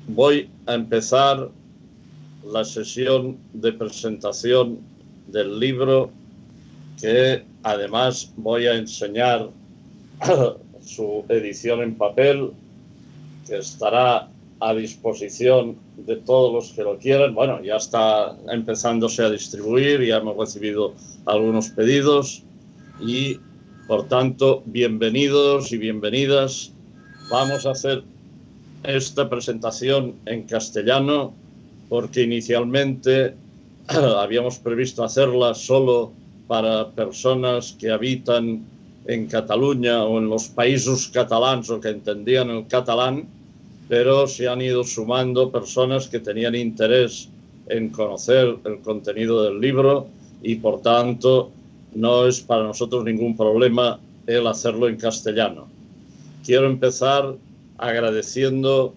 voy a empezar la sesión de presentación del libro, que además voy a enseñar su edición en papel, que estará a disposición de todos los que lo quieran. Bueno, ya está empezándose a distribuir, ya hemos recibido algunos pedidos y, por tanto, bienvenidos y bienvenidas. Vamos a hacer esta presentación en castellano porque inicialmente habíamos previsto hacerla solo para personas que habitan en Cataluña o en los països catalans o que entendían el catalán, pero se han ido sumando personas que tenían interés en conocer el contenido del libro y, por tanto, no es para nosotros ningún problema el hacerlo en castellano. Quiero empezar agradeciendo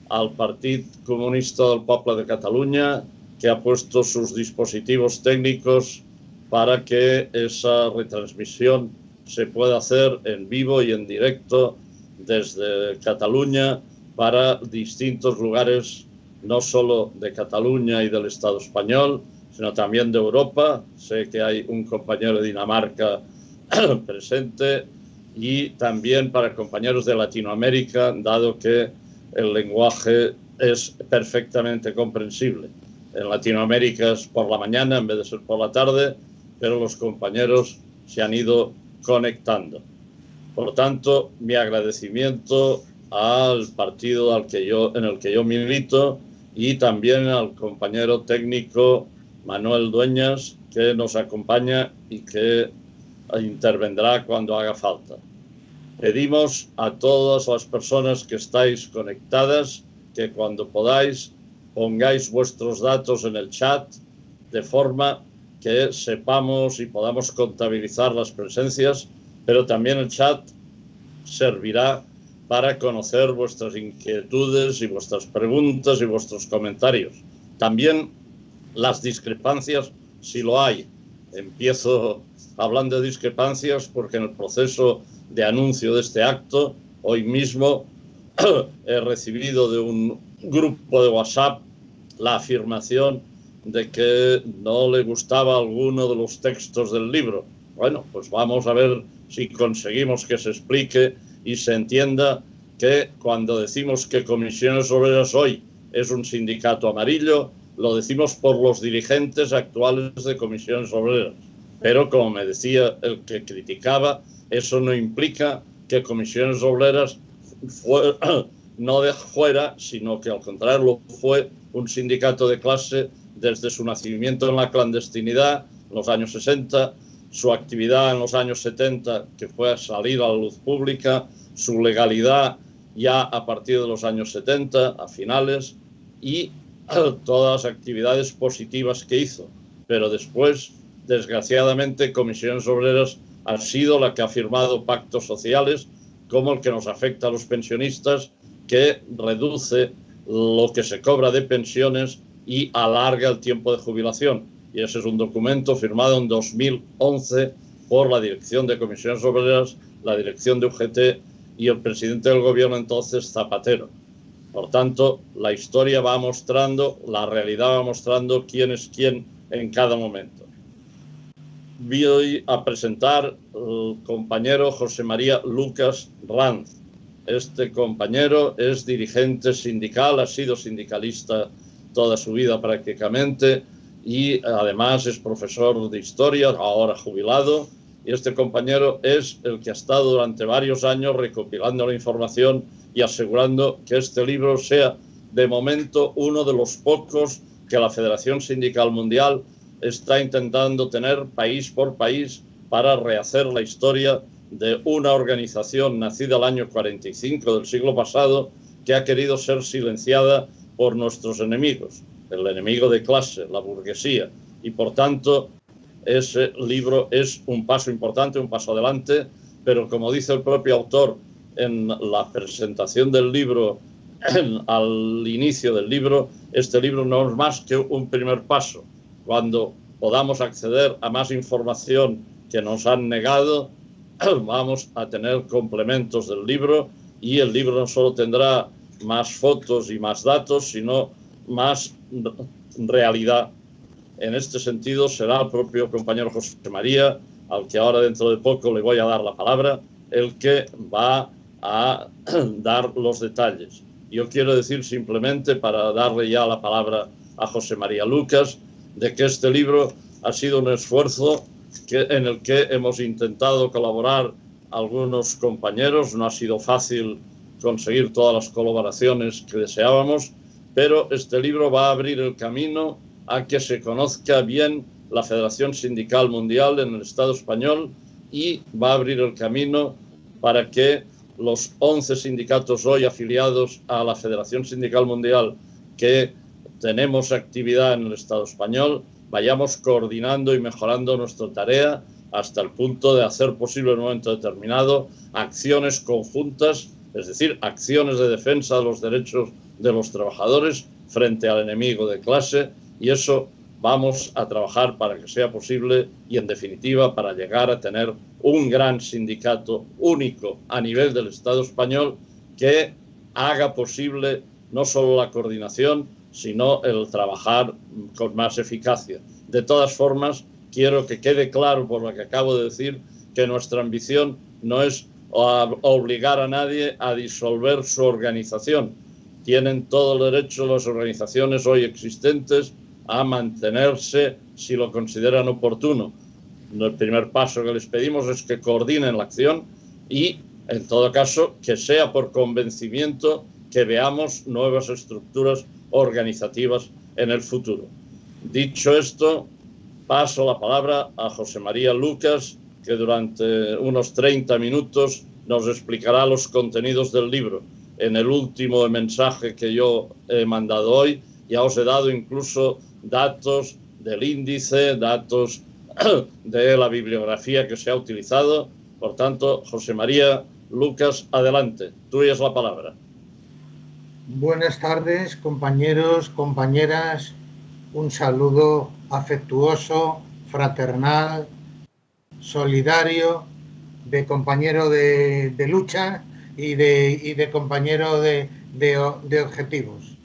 al Partit Comunista del Poble de Cataluña, que ha puesto sus dispositivos técnicos para que esa retransmisión se pueda hacer en vivo y en directo desde Cataluña para distintos lugares, no solo de Cataluña y del Estado español, sino también de Europa. Sé que hay un compañero de Dinamarca presente, y también para compañeros de Latinoamérica, dado que el lenguaje es perfectamente comprensible. En Latinoamérica es por la mañana en vez de ser por la tarde, pero los compañeros se han ido conectando. Por lo tanto, mi agradecimiento al partido en el que yo milito y también al compañero técnico Manuel Dueñas, que nos acompaña y que intervendrá cuando haga falta. Pedimos a todas las personas que estáis conectadas que cuando podáis pongáis vuestros datos en el chat, de forma que sepamos y podamos contabilizar las presencias, pero también el chat servirá para conocer vuestras inquietudes y vuestras preguntas y vuestros comentarios. También las discrepancias, si lo hay. Empiezo hablando de discrepancias porque en el proceso de anuncio de este acto, hoy mismo he recibido de un grupo de WhatsApp la afirmación de que no le gustaba alguno de los textos del libro. Bueno, pues vamos a ver si conseguimos que se explique y se entienda que cuando decimos que Comisiones Obreras hoy es un sindicato amarillo, lo decimos por los dirigentes actuales de Comisiones Obreras. Pero, como me decía el que criticaba, eso no implica que Comisiones Obreras no de fuera, sino que al contrario fue un sindicato de clase desde su nacimiento en la clandestinidad en los años 60, su actividad en los años 70, que fue a salir a la luz pública, su legalidad ya a partir de los años 70, a finales, y todas las actividades positivas que hizo. Pero después, desgraciadamente, Comisiones Obreras ha sido la que ha firmado pactos sociales, como el que nos afecta a los pensionistas, que reduce lo que se cobra de pensiones y alarga el tiempo de jubilación. Y ese es un documento firmado en 2011 por la dirección de Comisiones Obreras, la dirección de UGT y el presidente del gobierno entonces, Zapatero. Por tanto, la historia va mostrando, la realidad va mostrando quién es quién en cada momento. Voy a presentar al compañero José María Lucas Ranz. Este compañero es dirigente sindical, ha sido sindicalista toda su vida prácticamente y además es profesor de historia, ahora jubilado. Y este compañero es el que ha estado durante varios años recopilando la información y asegurando que este libro sea, de momento, uno de los pocos que la Federación Sindical Mundial está intentando tener país por país para rehacer la historia de una organización nacida el año 45 del siglo pasado que ha querido ser silenciada por nuestros enemigos, el enemigo de clase, la burguesía, y por tanto ese libro es un paso importante, un paso adelante, pero como dice el propio autor en la presentación del libro, al inicio del libro, este libro no es más que un primer paso. Cuando podamos acceder a más información que nos han negado, vamos a tener complementos del libro y el libro no solo tendrá más fotos y más datos, sino más realidad. En este sentido será el propio compañero José María, al que ahora dentro de poco le voy a dar la palabra, el que va a dar los detalles. Yo quiero decir simplemente, para darle ya la palabra a José María Lucas, de que este libro ha sido un esfuerzo en el que hemos intentado colaborar algunos compañeros. No ha sido fácil conseguir todas las colaboraciones que deseábamos, pero este libro va a abrir el camino a que se conozca bien la Federación Sindical Mundial en el Estado español y va a abrir el camino para que los 11 sindicatos hoy afiliados a la Federación Sindical Mundial que tenemos actividad en el Estado español, vayamos coordinando y mejorando nuestra tarea hasta el punto de hacer posible en un momento determinado acciones conjuntas, es decir, acciones de defensa de los derechos de los trabajadores frente al enemigo de clase, y eso vamos a trabajar para que sea posible y, en definitiva, para llegar a tener un gran sindicato único a nivel del Estado español que haga posible no solo la coordinación, sino el trabajar con más eficacia. De todas formas, quiero que quede claro por lo que acabo de decir que nuestra ambición no es obligar a nadie a disolver su organización. Tienen todo el derecho las organizaciones hoy existentes a mantenerse si lo consideran oportuno. El primer paso que les pedimos es que coordinen la acción y, en todo caso, que sea por convencimiento que veamos nuevas estructuras organizativas en el futuro. Dicho esto, paso la palabra a José María Lucas, que durante unos 30 minutos nos explicará los contenidos del libro. En el último mensaje que yo he mandado hoy, ya os he dado incluso datos del índice, datos de la bibliografía que se ha utilizado. Por tanto, José María Lucas, adelante, tuya es la palabra. Buenas tardes, compañeros, compañeras. Un saludo afectuoso, fraternal, solidario, de compañero de lucha y de compañero de objetivos.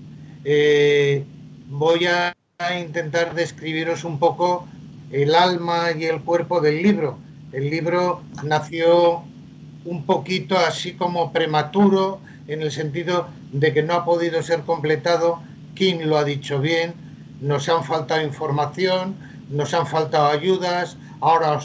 Voy a intentar describiros un poco el alma y el cuerpo del libro. El libro nació un poquito así como prematuro, en el sentido de que no ha podido ser completado. Kim lo ha dicho bien, nos han faltado información, nos han faltado ayudas. Ahora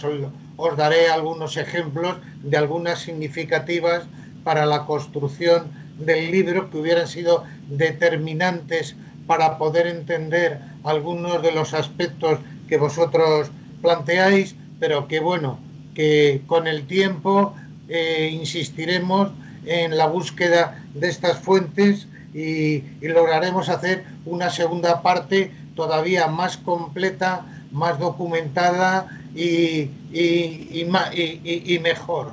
os daré algunos ejemplos de algunas significativas para la construcción del libro que hubieran sido determinantes para poder entender algunos de los aspectos que vosotros planteáis, pero que bueno, que con el tiempo insistiremos en la búsqueda de estas fuentes y lograremos hacer una segunda parte todavía más completa, más documentada y mejor.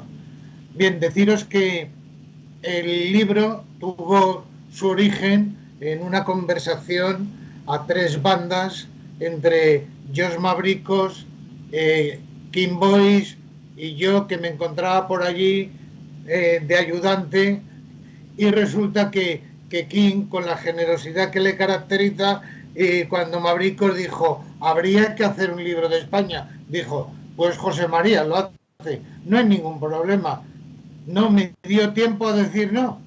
Bien, deciros que el libro tuvo su origen en una conversación a tres bandas entre Josh Mavricos, Kim Boyce y yo, que me encontraba por allí de ayudante, y resulta que Kim, con la generosidad que le caracteriza, cuando Mavricos dijo, habría que hacer un libro de España, dijo, pues José María lo hace, no hay ningún problema. No me dio tiempo a decir no,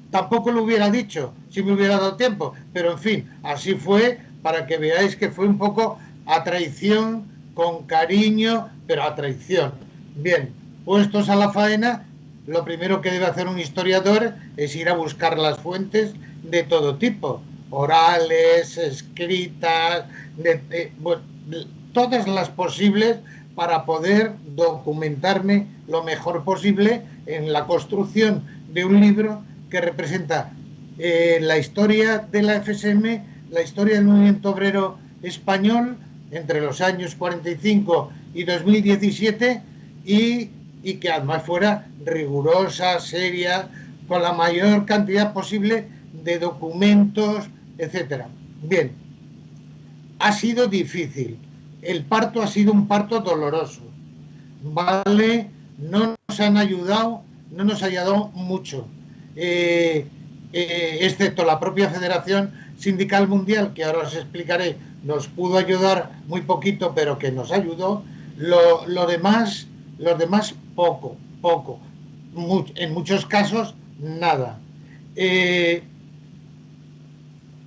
tampoco lo hubiera dicho si me hubiera dado tiempo, pero en fin, así fue, para que veáis que fue un poco a traición, con cariño, pero a traición. Bien, puestos a la faena, lo primero que debe hacer un historiador es ir a buscar las fuentes de todo tipo, orales, escritas, todas las posibles, para poder documentarme lo mejor posible en la construcción de un libro que representa la historia de la FSM, la historia del movimiento obrero español entre los años 45 y 2017, y que además fuera rigurosa, seria, con la mayor cantidad posible de documentos, etcétera. Bien, ha sido difícil. El parto ha sido un parto doloroso, ¿vale? No nos han ayudado, no nos ha ayudado mucho. excepto la propia Federación Sindical Mundial, que ahora os explicaré, nos pudo ayudar muy poquito, pero que nos ayudó. Los demás poco, en muchos casos nada.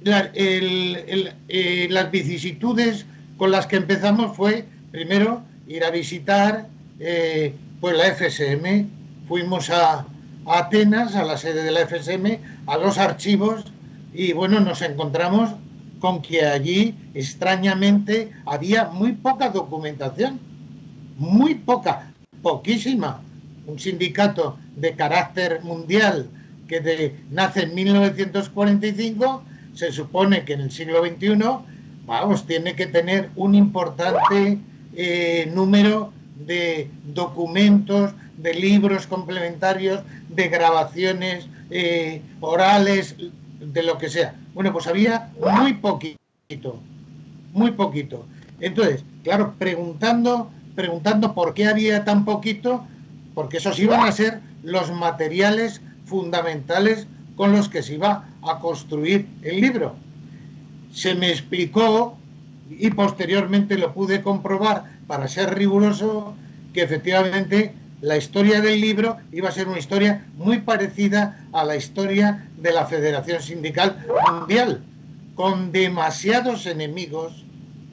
Las vicisitudes con las que empezamos fue, primero, ir a visitar pues la FSM. Fuimos a Atenas, a la sede de la FSM, a los archivos, y bueno, nos encontramos con que allí, extrañamente, había muy poca documentación, muy poca, poquísima. Un sindicato de carácter mundial que nace en 1945, se supone que en el siglo XXI, vamos, tiene que tener un importante número de documentos, de libros complementarios, de grabaciones orales, de lo que sea. Bueno, pues había muy poquito, muy poquito. Entonces, claro, preguntando por qué había tan poquito, porque esos iban a ser los materiales fundamentales con los que se iba a construir el libro. Se me explicó, y posteriormente lo pude comprobar para ser riguroso, que efectivamente la historia del libro iba a ser una historia muy parecida a la historia de la Federación Sindical Mundial, con demasiados enemigos,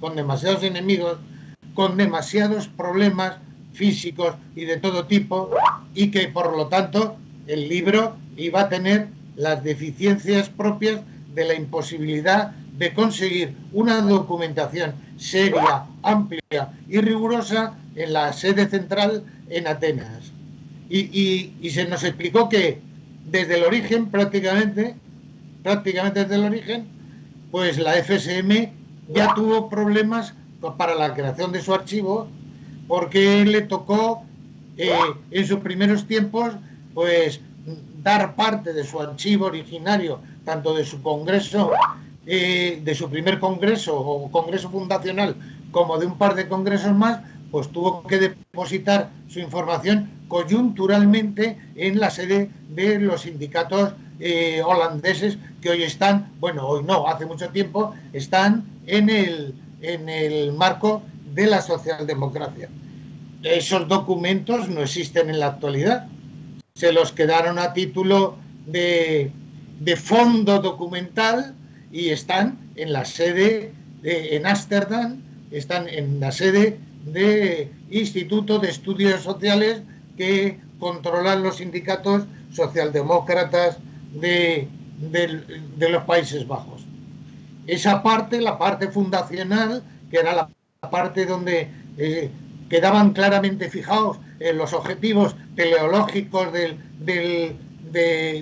con demasiados problemas físicos y de todo tipo, y que por lo tanto el libro iba a tener las deficiencias propias de la imposibilidad de conseguir una documentación seria, amplia y rigurosa en la sede central en Atenas. Y se nos explicó que desde el origen, prácticamente desde el origen, pues la FSM ya tuvo problemas para la creación de su archivo, porque le tocó en sus primeros tiempos pues dar parte de su archivo originario, tanto de su congreso, de su primer congreso o congreso fundacional, como de un par de congresos más, pues tuvo que depositar su información coyunturalmente en la sede de los sindicatos holandeses, que hoy están, bueno, hoy no, hace mucho tiempo, están en el marco de la socialdemocracia. Esos documentos no existen en la actualidad. Se los quedaron a título de fondo documental y están en la sede en Ámsterdam, están en la sede de Instituto de Estudios Sociales que controlan los sindicatos socialdemócratas de los Países Bajos. Esa parte, la parte fundacional, que era la parte donde quedaban claramente fijados los objetivos teleológicos de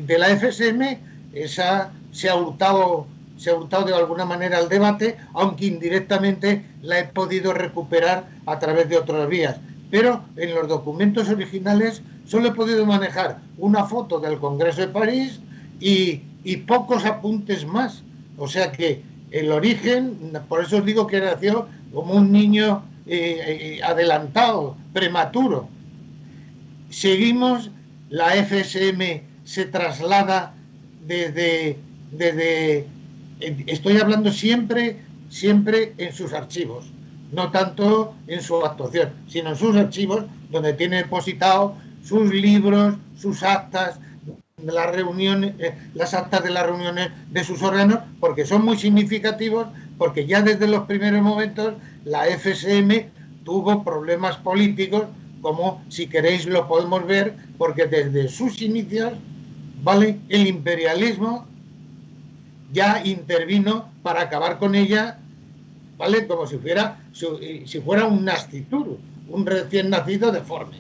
la FSM, esa se ha hurtado de alguna manera al debate, aunque indirectamente la he podido recuperar a través de otras vías. Pero en los documentos originales solo he podido manejar una foto del Congreso de París y pocos apuntes más. O sea que el origen, por eso os digo que nació como un niño adelantado, prematuro. Seguimos, la FSM se traslada desde estoy hablando siempre en sus archivos, no tanto en su actuación, sino en sus archivos, donde tiene depositado sus libros, sus actas, las reuniones, las actas de las reuniones de sus órganos, porque son muy significativos, porque ya desde los primeros momentos la FSM tuvo problemas políticos, como si queréis lo podemos ver, porque desde sus inicios, ¿vale?, el imperialismo ya intervino para acabar con ella, ¿vale?, como si fuera un nasciturus, un recién nacido deforme.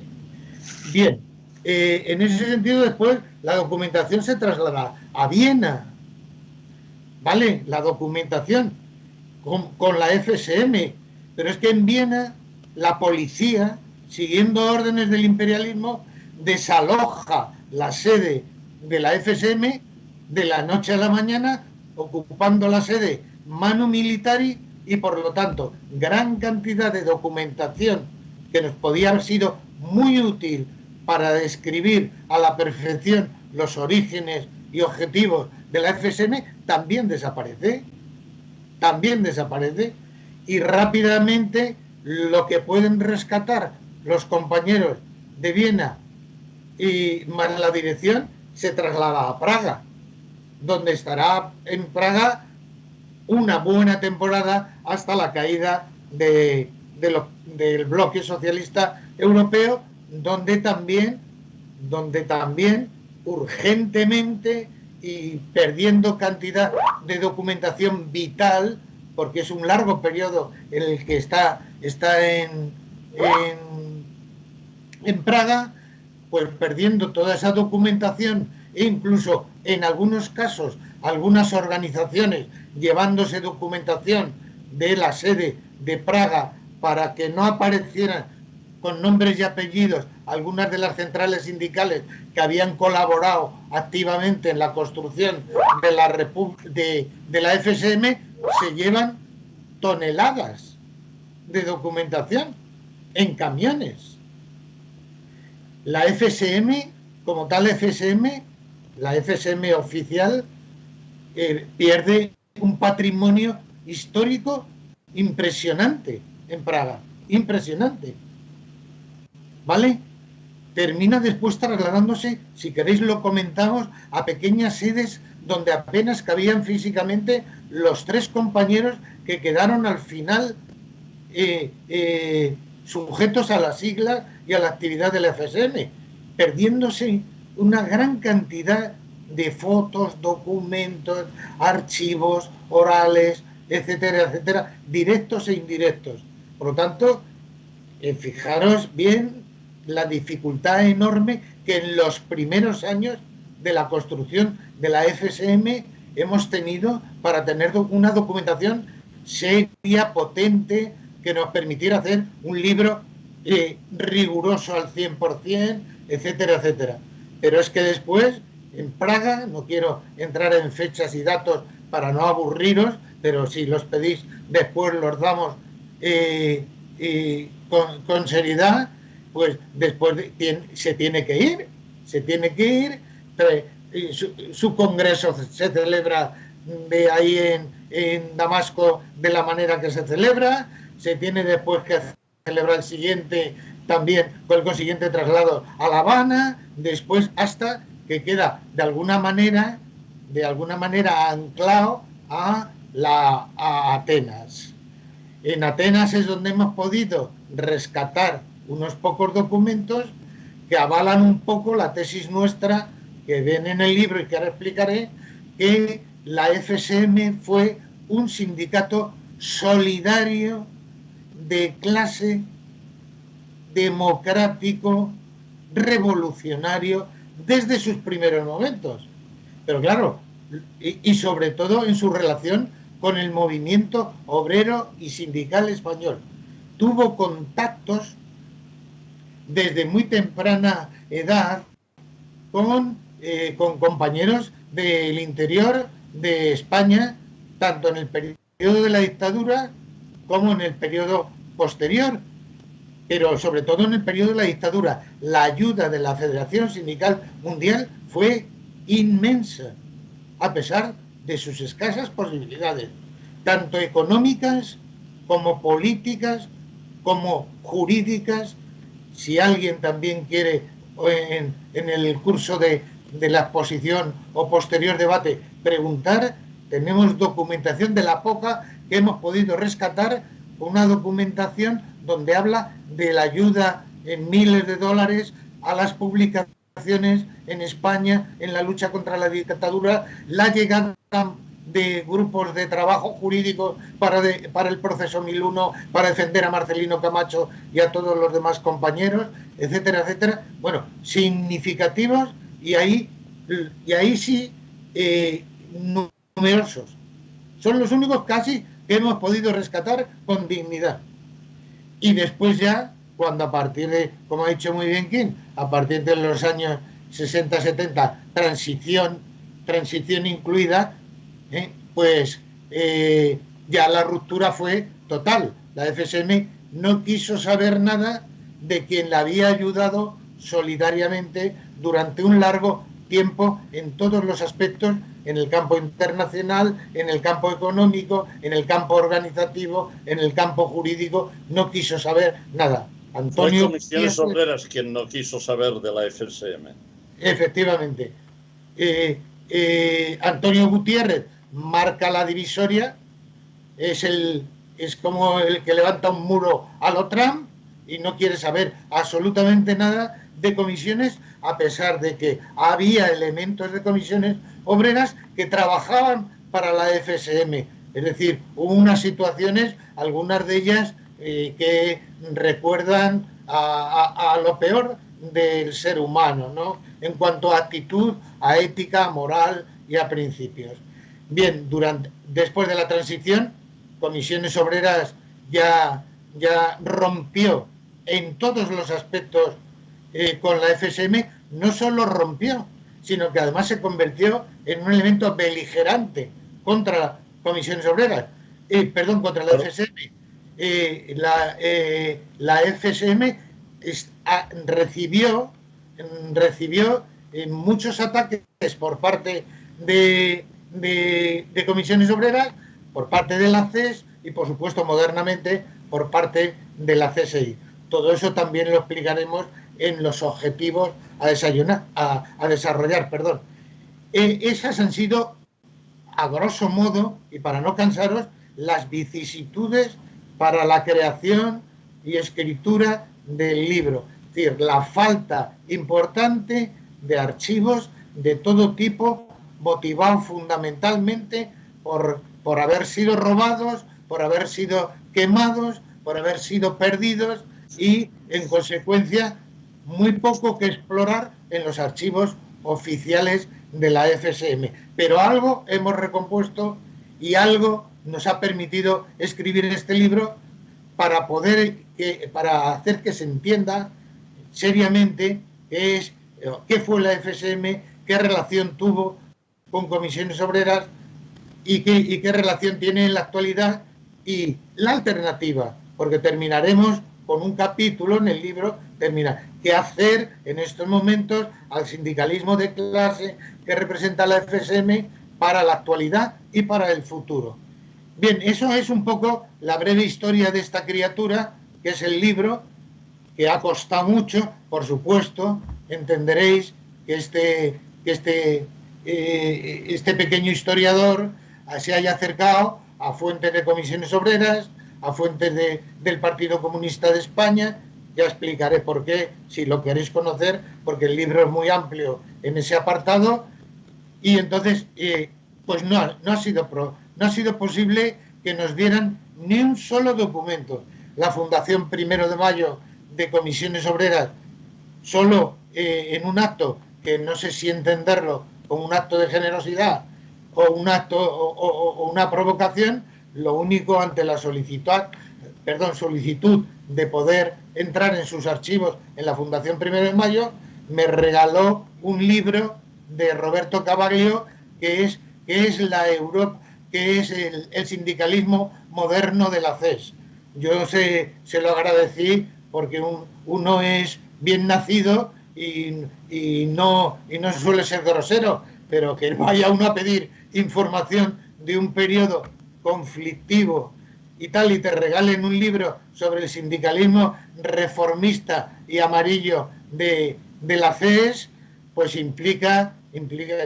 Bien, en ese sentido después la documentación se traslada a Viena, ¿vale?, la documentación con la FSM, pero es que en Viena la policía, siguiendo órdenes del imperialismo, desaloja la sede de la FSM de la noche a la mañana, ocupando la sede manu militari, y por lo tanto gran cantidad de documentación que nos podía haber sido muy útil para describir a la perfección los orígenes y objetivos de la FSM también desaparece. También desaparece. Y rápidamente lo que pueden rescatar los compañeros de Viena y más la dirección se traslada a Praga, donde estará en Praga una buena temporada hasta la caída del bloque socialista europeo, donde también urgentemente y perdiendo cantidad de documentación vital, porque es un largo periodo en el que está en Praga, pues perdiendo toda esa documentación e incluso en algunos casos algunas organizaciones llevándose documentación de la sede de Praga para que no aparecieran con nombres y apellidos algunas de las centrales sindicales que habían colaborado activamente en la construcción de la FSM, se llevan toneladas de documentación en camiones. La FSM, como tal FSM, la FSM oficial, pierde un patrimonio histórico impresionante en Praga, impresionante. ¿Vale? Termina después trasladándose, si queréis lo comentamos, a pequeñas sedes donde apenas cabían físicamente los 3 compañeros que quedaron al final sujetos a las siglas y a la actividad de la FSM, perdiéndose una gran cantidad de fotos, documentos, archivos, orales, etcétera, etcétera, directos e indirectos. Por lo tanto, fijaros bien la dificultad enorme que en los primeros años de la construcción de la FSM hemos tenido para tener una documentación seria, potente, que nos permitiera hacer un libro riguroso al 100%, etcétera, etcétera. Pero es que después, en Praga, no quiero entrar en fechas y datos para no aburriros, pero si los pedís después los damos con seriedad, pues después se tiene que ir, su congreso se celebra de ahí en Damasco de la manera que se celebra, se tiene después que celebrar el siguiente también con el consiguiente traslado a La Habana, después hasta que queda de alguna manera anclado a Atenas. En Atenas es donde hemos podido rescatar unos pocos documentos que avalan un poco la tesis nuestra que ven en el libro y que ahora explicaré, que la FSM fue un sindicato solidario de clase, democrático, revolucionario desde sus primeros momentos. Pero claro, y sobre todo en su relación con el movimiento obrero y sindical español. Tuvo contactos desde muy temprana edad con compañeros del interior de España, tanto en el periodo de la dictadura como en el periodo posterior, pero sobre todo en el periodo de la dictadura. La ayuda de la Federación Sindical Mundial fue inmensa, a pesar de sus escasas posibilidades, tanto económicas como políticas, como jurídicas. Si alguien también quiere en el curso de la exposición o posterior debate preguntar, tenemos documentación de la poca que hemos podido rescatar, una documentación donde habla de la ayuda en miles de dólares a las publicaciones en España en la lucha contra la dictadura, la llegada de grupos de trabajo jurídico para el proceso 1001, para defender a Marcelino Camacho y a todos los demás compañeros, etcétera, etcétera. Bueno, significativos y ahí sí numerosos. Son los únicos casi que hemos podido rescatar con dignidad. Y después ya, cuando a partir de, como ha dicho muy bien Kim, a partir de los años 60-70, transición incluida, pues ya la ruptura fue total. La FSM no quiso saber nada de quien la había ayudado solidariamente durante un largo tiempo en todos los aspectos, en el campo internacional, en el campo económico, en el campo organizativo, en el campo jurídico. No quiso saber nada. Antonio fue Comisiones Obreras quien no quiso saber de la FSM. Efectivamente. Antonio Gutiérrez marca la divisoria, es como el que levanta un muro a lo Trump y no quiere saber absolutamente nada de comisiones, a pesar de que había elementos de comisiones obreras que trabajaban para la FSM. Es decir, hubo unas situaciones, algunas de ellas que recuerdan a lo peor del ser humano, ¿no? En cuanto a actitud, a ética, a moral y a principios. Bien, después de la transición, Comisiones Obreras ya rompió en todos los aspectos con la FSM. No solo rompió, sino que además se convirtió en un elemento beligerante contra Comisiones Obreras, contra la FSM. La FSM recibió muchos ataques por parte de Comisiones Obreras, por parte de la CES y, por supuesto, modernamente, por parte de la CSI. Todo eso también lo explicaremos en los objetivos a desarrollar. Esas han sido, a grosso modo, y para no cansaros, las vicisitudes para la creación y escritura del libro. Es decir, la falta importante de archivos de todo tipo, motivado fundamentalmente por haber sido robados, por haber sido quemados, por haber sido perdidos y, en consecuencia, muy poco que explorar en los archivos oficiales de la FSM. Pero algo hemos recompuesto y algo nos ha permitido escribir este libro para hacer que se entienda seriamente qué fue la FSM, qué relación tuvo con Comisiones Obreras y qué relación tiene en la actualidad y la alternativa, porque terminaremos con un capítulo en el libro, qué hacer en estos momentos al sindicalismo de clase que representa la FSM para la actualidad y para el futuro. Bien, eso es un poco la breve historia de esta criatura, que es el libro, que ha costado mucho, por supuesto. Entenderéis que este pequeño historiador se haya acercado a fuentes de Comisiones Obreras, a fuentes del Partido Comunista de España. Ya explicaré por qué, si lo queréis conocer, porque el libro es muy amplio en ese apartado. Y entonces, pues no ha sido posible que nos dieran ni un solo documento. La Fundación 1 de Mayo de Comisiones Obreras, solo en un acto que no sé si entenderlo como un acto de generosidad o un acto o una provocación, lo único ante la solicitud de poder entrar en sus archivos en la Fundación 1 de Mayo, me regaló un libro de Roberto Cavaglio que es el sindicalismo moderno de la CES. Yo se lo agradecí porque uno es bien nacido y no suele ser grosero, pero que vaya uno a pedir información de un periodo conflictivo y tal, y te regalen un libro sobre el sindicalismo reformista y amarillo de la CES, pues implica,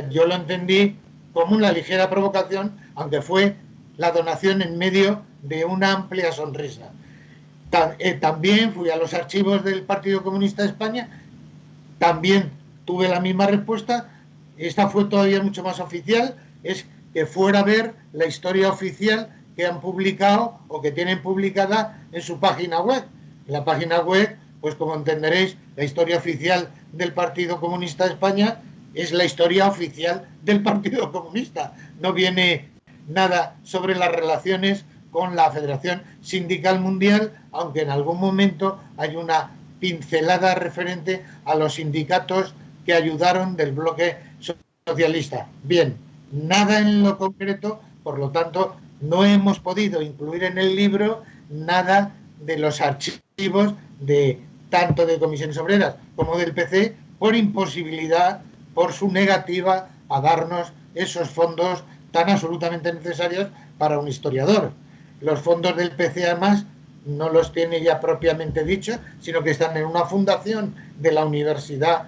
yo lo entendí como una ligera provocación, aunque fue la donación en medio de una amplia sonrisa. También fui a los archivos del Partido Comunista de España, también tuve la misma respuesta. Esta fue todavía mucho más oficial, es que fuera a ver la historia oficial que han publicado o que tienen publicada en su página web. En la página web, pues como entenderéis, la historia oficial del Partido Comunista de España es la historia oficial del Partido Comunista. No viene nada sobre las relaciones con la Federación Sindical Mundial, aunque en algún momento hay una pincelada referente a los sindicatos que ayudaron del bloque socialista. Bien, nada en lo concreto, por lo tanto, no hemos podido incluir en el libro nada de los archivos tanto de Comisiones Obreras como del PC, por imposibilidad por su negativa a darnos esos fondos tan absolutamente necesarios para un historiador. Los fondos del PC, además, no los tiene ya propiamente dicho, sino que están en una fundación de la Universidad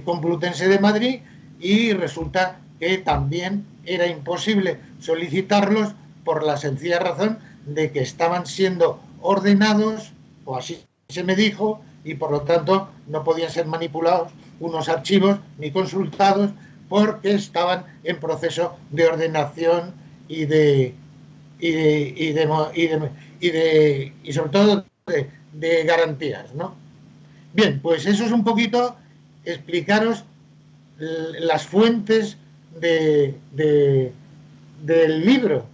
Complutense de Madrid, y resulta que también era imposible solicitarlos por la sencilla razón de que estaban siendo ordenados, o así se me dijo, y por lo tanto no podían ser manipulados unos archivos ni consultados, porque estaban en proceso de ordenación y sobre todo de garantías, ¿no? Bien, pues eso es un poquito explicaros las fuentes del libro.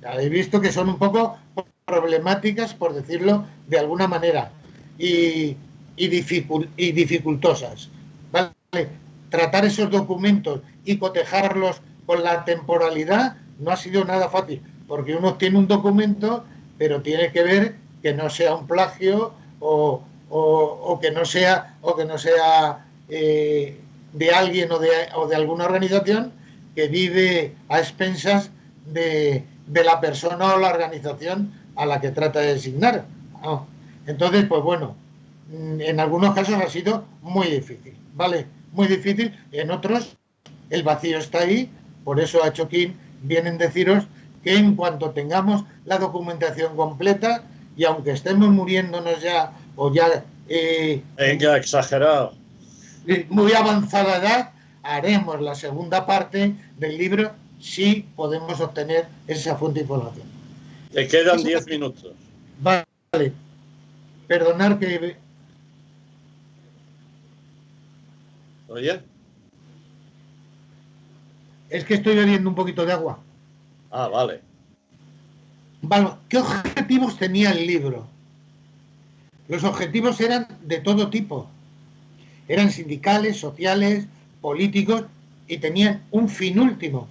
Habéis visto que son un poco problemáticas, por decirlo de alguna manera, y dificultosas, ¿vale? Tratar esos documentos y cotejarlos con la temporalidad no ha sido nada fácil, porque uno tiene un documento, pero tiene que ver que no sea un plagio o que no sea de alguien o de alguna organización que vive a expensas de la persona o la organización a la que trata de designar, ¿no? Entonces, pues bueno, en algunos casos ha sido muy difícil, ¿vale? Muy difícil, en otros el vacío está ahí. Por eso ha hecho Kim bien en deciros que en cuanto tengamos la documentación completa, y aunque estemos muriéndonos ya, o ya venga, exagerado, muy avanzada edad, haremos la segunda parte del libro si podemos obtener esa fuente de información. Te quedan 10 minutos. Vale. Perdonar que... ¿Oye? Es que estoy bebiendo un poquito de agua. Ah, vale. Vale, ¿qué objetivos tenía el libro? Los objetivos eran de todo tipo. Eran sindicales, sociales, políticos, y tenían un fin último,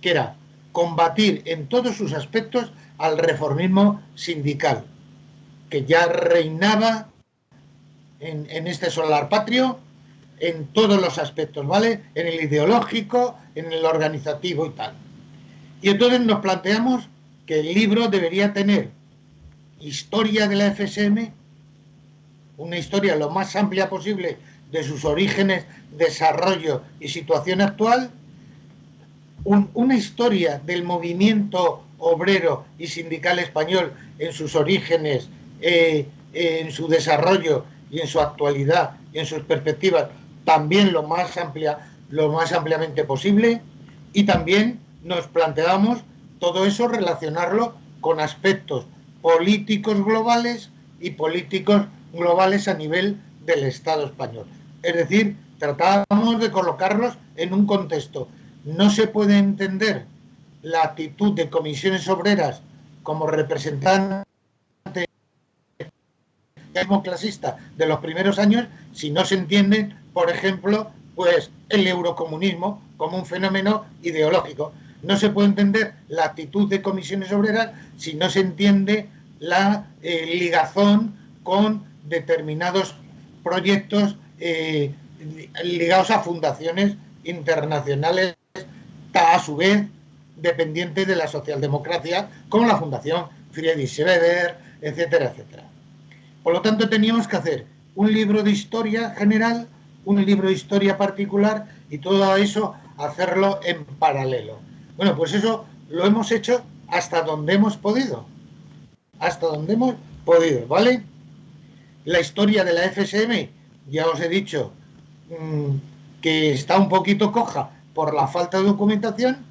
que era combatir en todos sus aspectos al reformismo sindical, que ya reinaba en este solar patrio en todos los aspectos, ¿vale? En el ideológico, en el organizativo y tal. Y entonces nos planteamos que el libro debería tener historia de la FSM, una historia lo más amplia posible de sus orígenes, desarrollo y situación actual, una historia del movimiento obrero y sindical español en sus orígenes, en su desarrollo y en su actualidad y en sus perspectivas, también lo más ampliamente posible, y también nos planteamos todo eso relacionarlo con aspectos políticos globales y políticos globales a nivel del Estado español. Es decir, tratábamos de colocarlos en un contexto. No se puede entender la actitud de comisiones obreras como representante clasista de los primeros años si no se entiende, por ejemplo, pues el eurocomunismo como un fenómeno ideológico. No se puede entender la actitud de comisiones obreras si no se entiende la ligazón con determinados proyectos ligados a fundaciones internacionales, a su vez dependientes de la socialdemocracia, como la Fundación Friedrich Schroeder, etcétera, etcétera. Por lo tanto, teníamos que hacer un libro de historia general, un libro de historia particular, y todo eso hacerlo en paralelo. Bueno, pues eso lo hemos hecho hasta donde hemos podido. Hasta donde hemos podido, ¿vale? La historia de la FSM, ya os he dicho que está un poquito coja por la falta de documentación,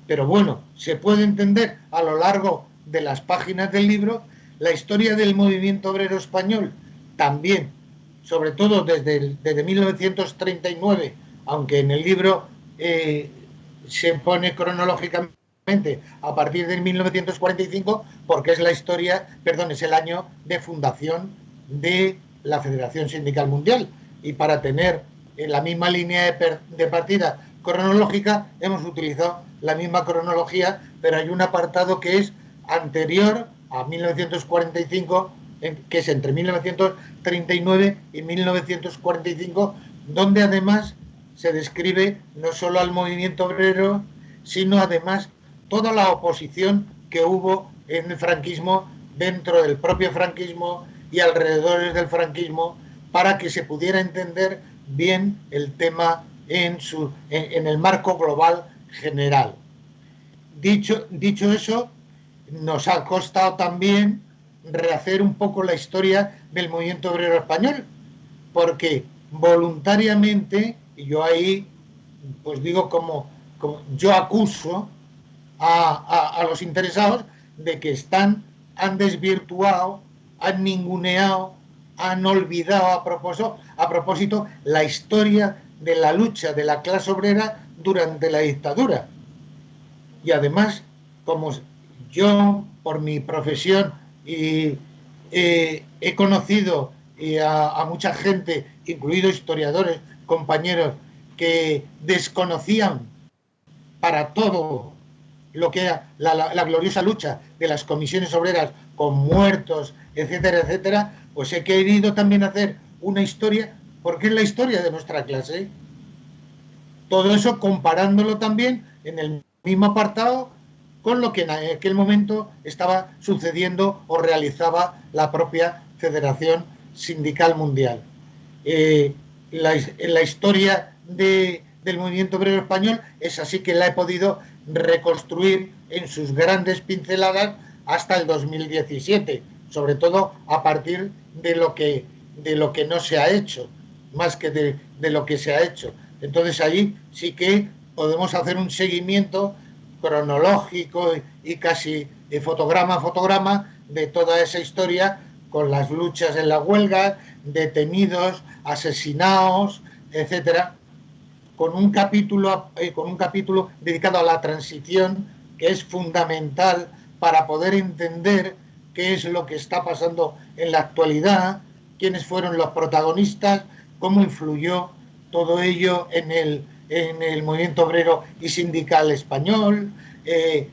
pero bueno, se puede entender a lo largo de las páginas del libro. La historia del movimiento obrero español también, sobre todo desde 1939, aunque en el libro se pone cronológicamente a partir de 1945, porque es la historia, perdón, es el año de fundación de la Federación Sindical Mundial, y para tener la misma línea de partida cronológica hemos utilizado la misma cronología, pero hay un apartado que es anterior a 1945, que es entre 1939 y 1945, donde además se describe no solo al movimiento obrero, sino además toda la oposición que hubo en el franquismo, dentro del propio franquismo y alrededor del franquismo, para que se pudiera entender bien el tema en el marco global general. Dicho eso, nos ha costado también rehacer un poco la historia del movimiento obrero español, porque voluntariamente, y yo ahí pues digo como yo acuso a los interesados de que han desvirtuado, han ninguneado, han olvidado a propósito la historia de la lucha de la clase obrera durante la dictadura. Y además, como yo, por mi profesión, he conocido a mucha gente, incluidos historiadores, compañeros, que desconocían para todo lo que era la gloriosa lucha de las comisiones obreras con muertos, etcétera, etcétera, pues he querido también hacer una historia, porque es la historia de nuestra clase. Todo eso comparándolo también en el mismo apartado con lo que en aquel momento estaba sucediendo o realizaba la propia Federación Sindical Mundial. La historia del movimiento obrero español es así que la he podido reconstruir en sus grandes pinceladas hasta el 2017, sobre todo a partir de lo que no se ha hecho, más que de lo que se ha hecho. Entonces ahí sí que podemos hacer un seguimiento cronológico y casi fotograma a fotograma de toda esa historia, con las luchas en la huelga, detenidos, asesinados, etcétera, con un capítulo dedicado a la transición, que es fundamental para poder entender qué es lo que está pasando en la actualidad, quiénes fueron los protagonistas, cómo influyó todo ello en el movimiento obrero y sindical español, que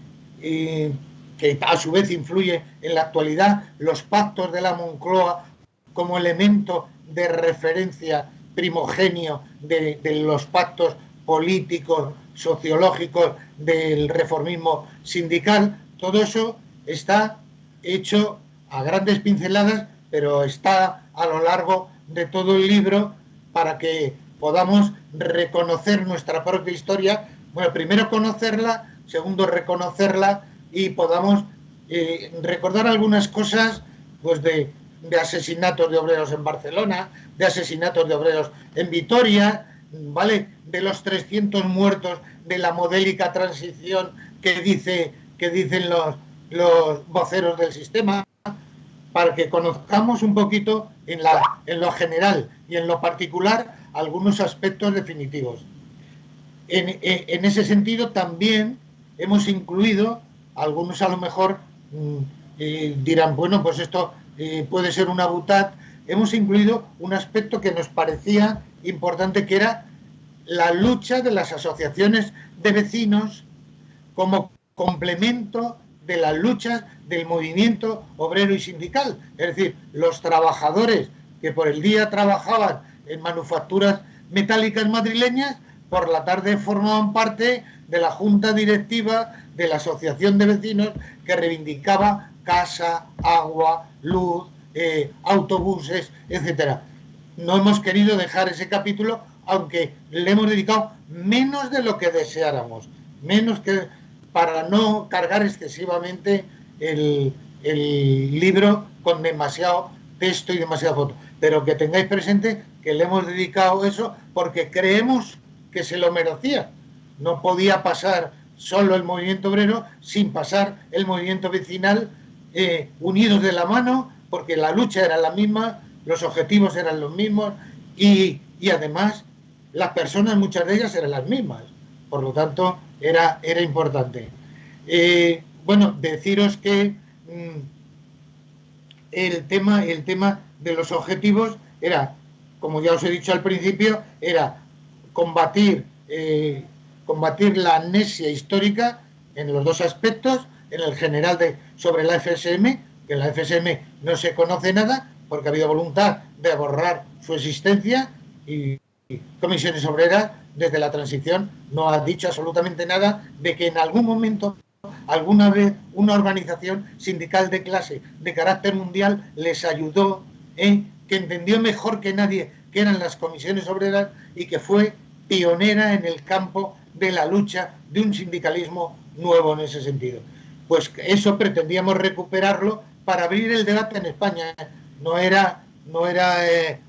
a su vez influye en la actualidad, los pactos de la Moncloa como elemento de referencia primogenio de los pactos políticos, sociológicos del reformismo sindical. Todo eso está hecho a grandes pinceladas, pero está a lo largo de todo el libro para que podamos reconocer nuestra propia historia. Bueno, primero conocerla, segundo reconocerla, y podamos recordar algunas cosas pues de asesinatos de obreros en Barcelona, de asesinatos de obreros en Vitoria, ¿vale? De los 300 muertos de la modélica transición que dicen los voceros del sistema, para que conozcamos un poquito en lo general y en lo particular algunos aspectos definitivos. En ese sentido también hemos incluido, algunos a lo mejor dirán, bueno, pues esto puede ser una butad, hemos incluido un aspecto que nos parecía importante, que era la lucha de las asociaciones de vecinos como complemento de las luchas del movimiento obrero y sindical. Es decir, los trabajadores que por el día trabajaban en manufacturas metálicas madrileñas, por la tarde formaban parte de la junta directiva de la asociación de vecinos que reivindicaba casa, agua, luz, autobuses, etcétera. No hemos querido dejar ese capítulo, aunque le hemos dedicado menos de lo que deseáramos, menos que para no cargar excesivamente el libro con demasiado texto y demasiada foto. Pero que tengáis presente que le hemos dedicado eso porque creemos que se lo merecía. No podía pasar solo el movimiento obrero sin pasar el movimiento vecinal, unidos de la mano, porque la lucha era la misma, los objetivos eran los mismos y además las personas, muchas de ellas, eran las mismas. Por lo tanto, era importante. Bueno, deciros que el tema de los objetivos era, como ya os he dicho al principio, era combatir la amnesia histórica en los dos aspectos, en el general sobre la FSM, que en la FSM no se conoce nada porque ha habido voluntad de borrar su existencia y Comisiones Obreras, desde la transición, no ha dicho absolutamente nada de que en algún momento, alguna vez, una organización sindical de clase de carácter mundial les ayudó, que entendió mejor que nadie que eran las comisiones obreras y que fue pionera en el campo de la lucha de un sindicalismo nuevo en ese sentido. Pues eso pretendíamos recuperarlo para abrir el debate en España. No era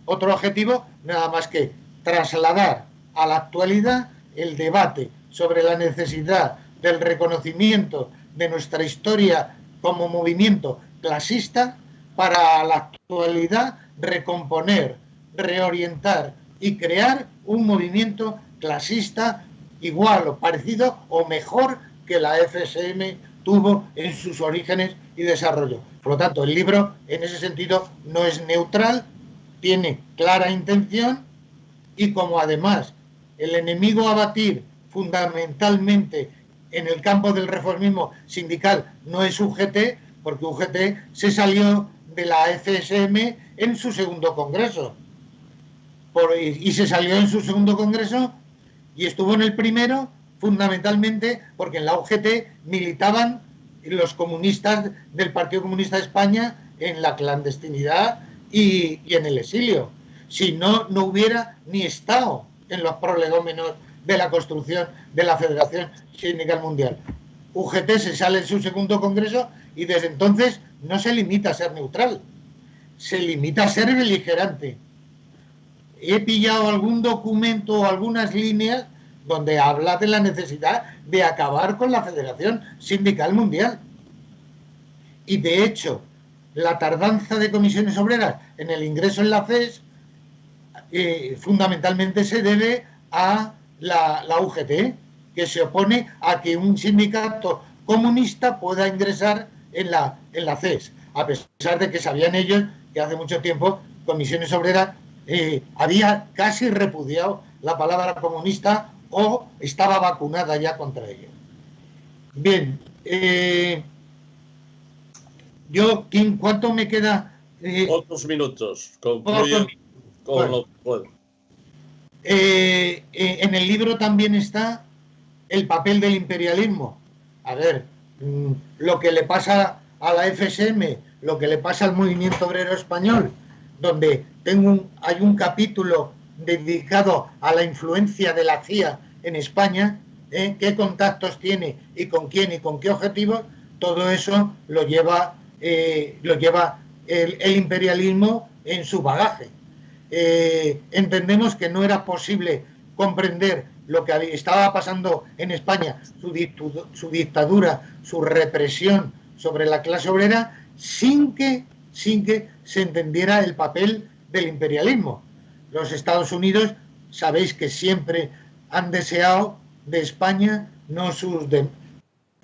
otro objetivo, nada más que trasladar a la actualidad el debate sobre la necesidad del reconocimiento de nuestra historia como movimiento clasista para la actualidad recomponer, reorientar y crear un movimiento clasista igual o parecido o mejor que la FSM tuvo en sus orígenes y desarrollo. Por lo tanto, el libro en ese sentido no es neutral, tiene clara intención y como además el enemigo a batir fundamentalmente en el campo del reformismo sindical no es UGT, porque UGT se salió de la FSM en su segundo congreso. Y se salió en su segundo congreso y estuvo en el primero fundamentalmente porque en la UGT militaban los comunistas del Partido Comunista de España en la clandestinidad y en el exilio. Si no, no hubiera ni estado en los prolegómenos de la construcción de la Federación Sindical Mundial. UGT se sale en su segundo congreso y desde entonces no se limita a ser neutral, se limita a ser beligerante. He pillado algún documento o algunas líneas donde habla de la necesidad de acabar con la Federación Sindical Mundial. Y de hecho, la tardanza de comisiones obreras en el ingreso en la CES fundamentalmente se debe a la UGT, que se opone a que un sindicato comunista pueda ingresar en la CES, a pesar de que sabían ellos que hace mucho tiempo comisiones obreras había casi repudiado la palabra comunista o estaba vacunada ya contra ello. Bien, ¿cuánto me queda? Pocos minutos. Concluye con lo que puedo. En el libro también está el papel del imperialismo. A ver, lo que le pasa a la FSM, lo que le pasa al movimiento obrero español, donde hay un capítulo dedicado a la influencia de la CIA en España, qué contactos tiene y con quién y con qué objetivos, todo eso lo lleva el imperialismo en su bagaje. Entendemos que no era posible comprender lo que estaba pasando en España, su dictadura, su represión sobre la clase obrera, sin que se entendiera el papel del imperialismo. Los Estados Unidos, sabéis que siempre han deseado de España no su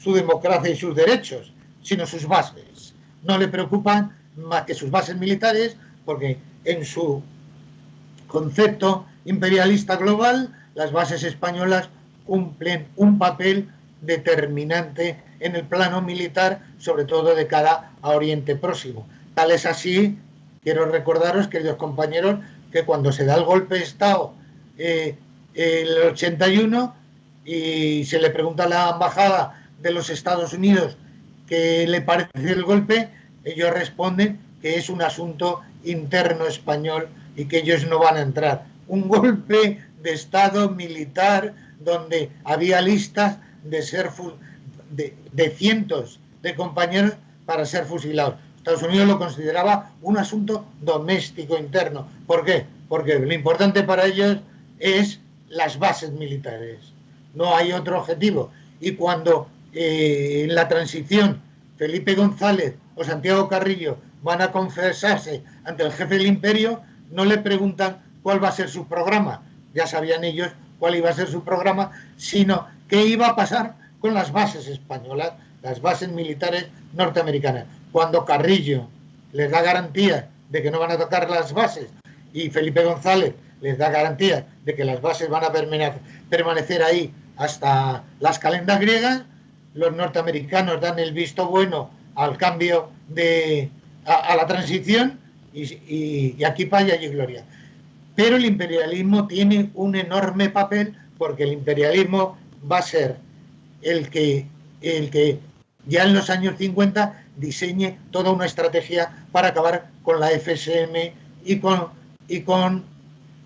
democracia y sus derechos, sino sus bases. No le preocupan más que sus bases militares, porque en su concepto imperialista global, las bases españolas cumplen un papel determinante en el plano militar, sobre todo de cara a Oriente Próximo. Tal es así, quiero recordaros, queridos compañeros, que cuando se da el golpe de Estado el 81 y se le pregunta a la embajada de los Estados Unidos qué le parece el golpe, ellos responden que es un asunto interno español y que ellos no van a entrar. Un golpe de Estado militar donde había listas de cientos de compañeros para ser fusilados. Estados Unidos lo consideraba un asunto doméstico interno. ¿Por qué? Porque lo importante para ellos es las bases militares. No hay otro objetivo. Y cuando en la transición Felipe González o Santiago Carrillo van a confesarse ante el jefe del imperio, no le preguntan cuál va a ser su programa. Ya sabían ellos cuál iba a ser su programa, sino qué iba a pasar con las bases españolas, las bases militares norteamericanas. Cuando Carrillo les da garantía de que no van a tocar las bases y Felipe González les da garantía de que las bases van a permanecer ahí hasta las calendas griegas, los norteamericanos dan el visto bueno al cambio a la transición y aquí paz y allí gloria. Pero el imperialismo tiene un enorme papel, porque el imperialismo va a ser el que ya en los años 50 diseñe toda una estrategia para acabar con la FSM y con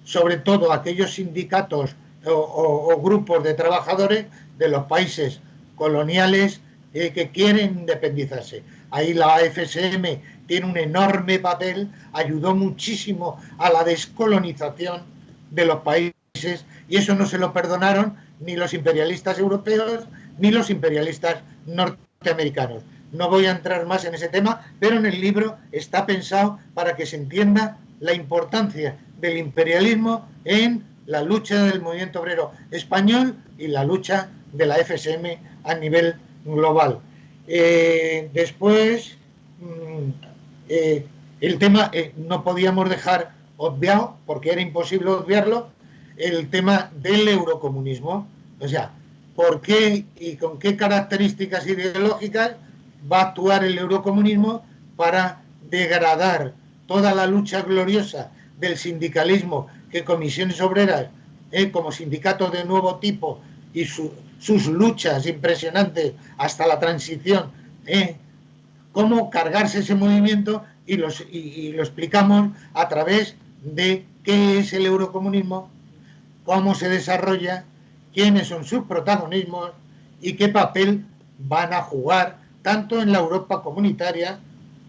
sobre todo aquellos sindicatos o grupos de trabajadores de los países coloniales que quieren independizarse. Ahí la FSM tiene un enorme papel, ayudó muchísimo a la descolonización de los países, y eso no se lo perdonaron ni los imperialistas europeos ni los imperialistas norteamericanos. No voy a entrar más en ese tema, pero en el libro está pensado para que se entienda la importancia del imperialismo en la lucha del movimiento obrero español y la lucha de la FSM a nivel global. Después, el tema no podíamos dejar obviado, porque era imposible obviarlo, el tema del eurocomunismo. O sea, ¿por qué y con qué características ideológicas va a actuar el eurocomunismo para degradar toda la lucha gloriosa del sindicalismo que Comisiones Obreras, como sindicato de nuevo tipo, y sus luchas impresionantes hasta la transición, cómo cargarse ese movimiento, y lo explicamos a través de qué es el eurocomunismo, cómo se desarrolla, quiénes son sus protagonismos y qué papel van a jugar tanto en la Europa comunitaria,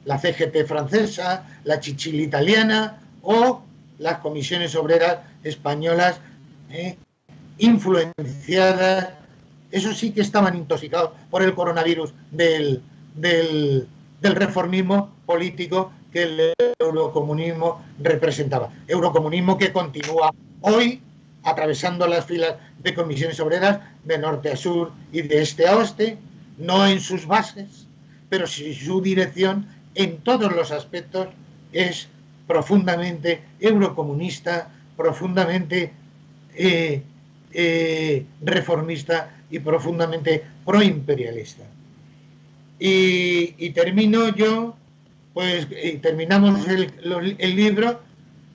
la CGT francesa, la Chichil italiana o las comisiones obreras españolas, influenciadas, eso sí que estaban intoxicados por el coronavirus del reformismo político que el eurocomunismo representaba. Eurocomunismo que continúa hoy atravesando las filas de comisiones obreras de norte a sur y de este a oeste, no en sus bases, pero sí su dirección en todos los aspectos es profundamente eurocomunista, profundamente reformista y profundamente proimperialista. Y termino yo, pues terminamos el libro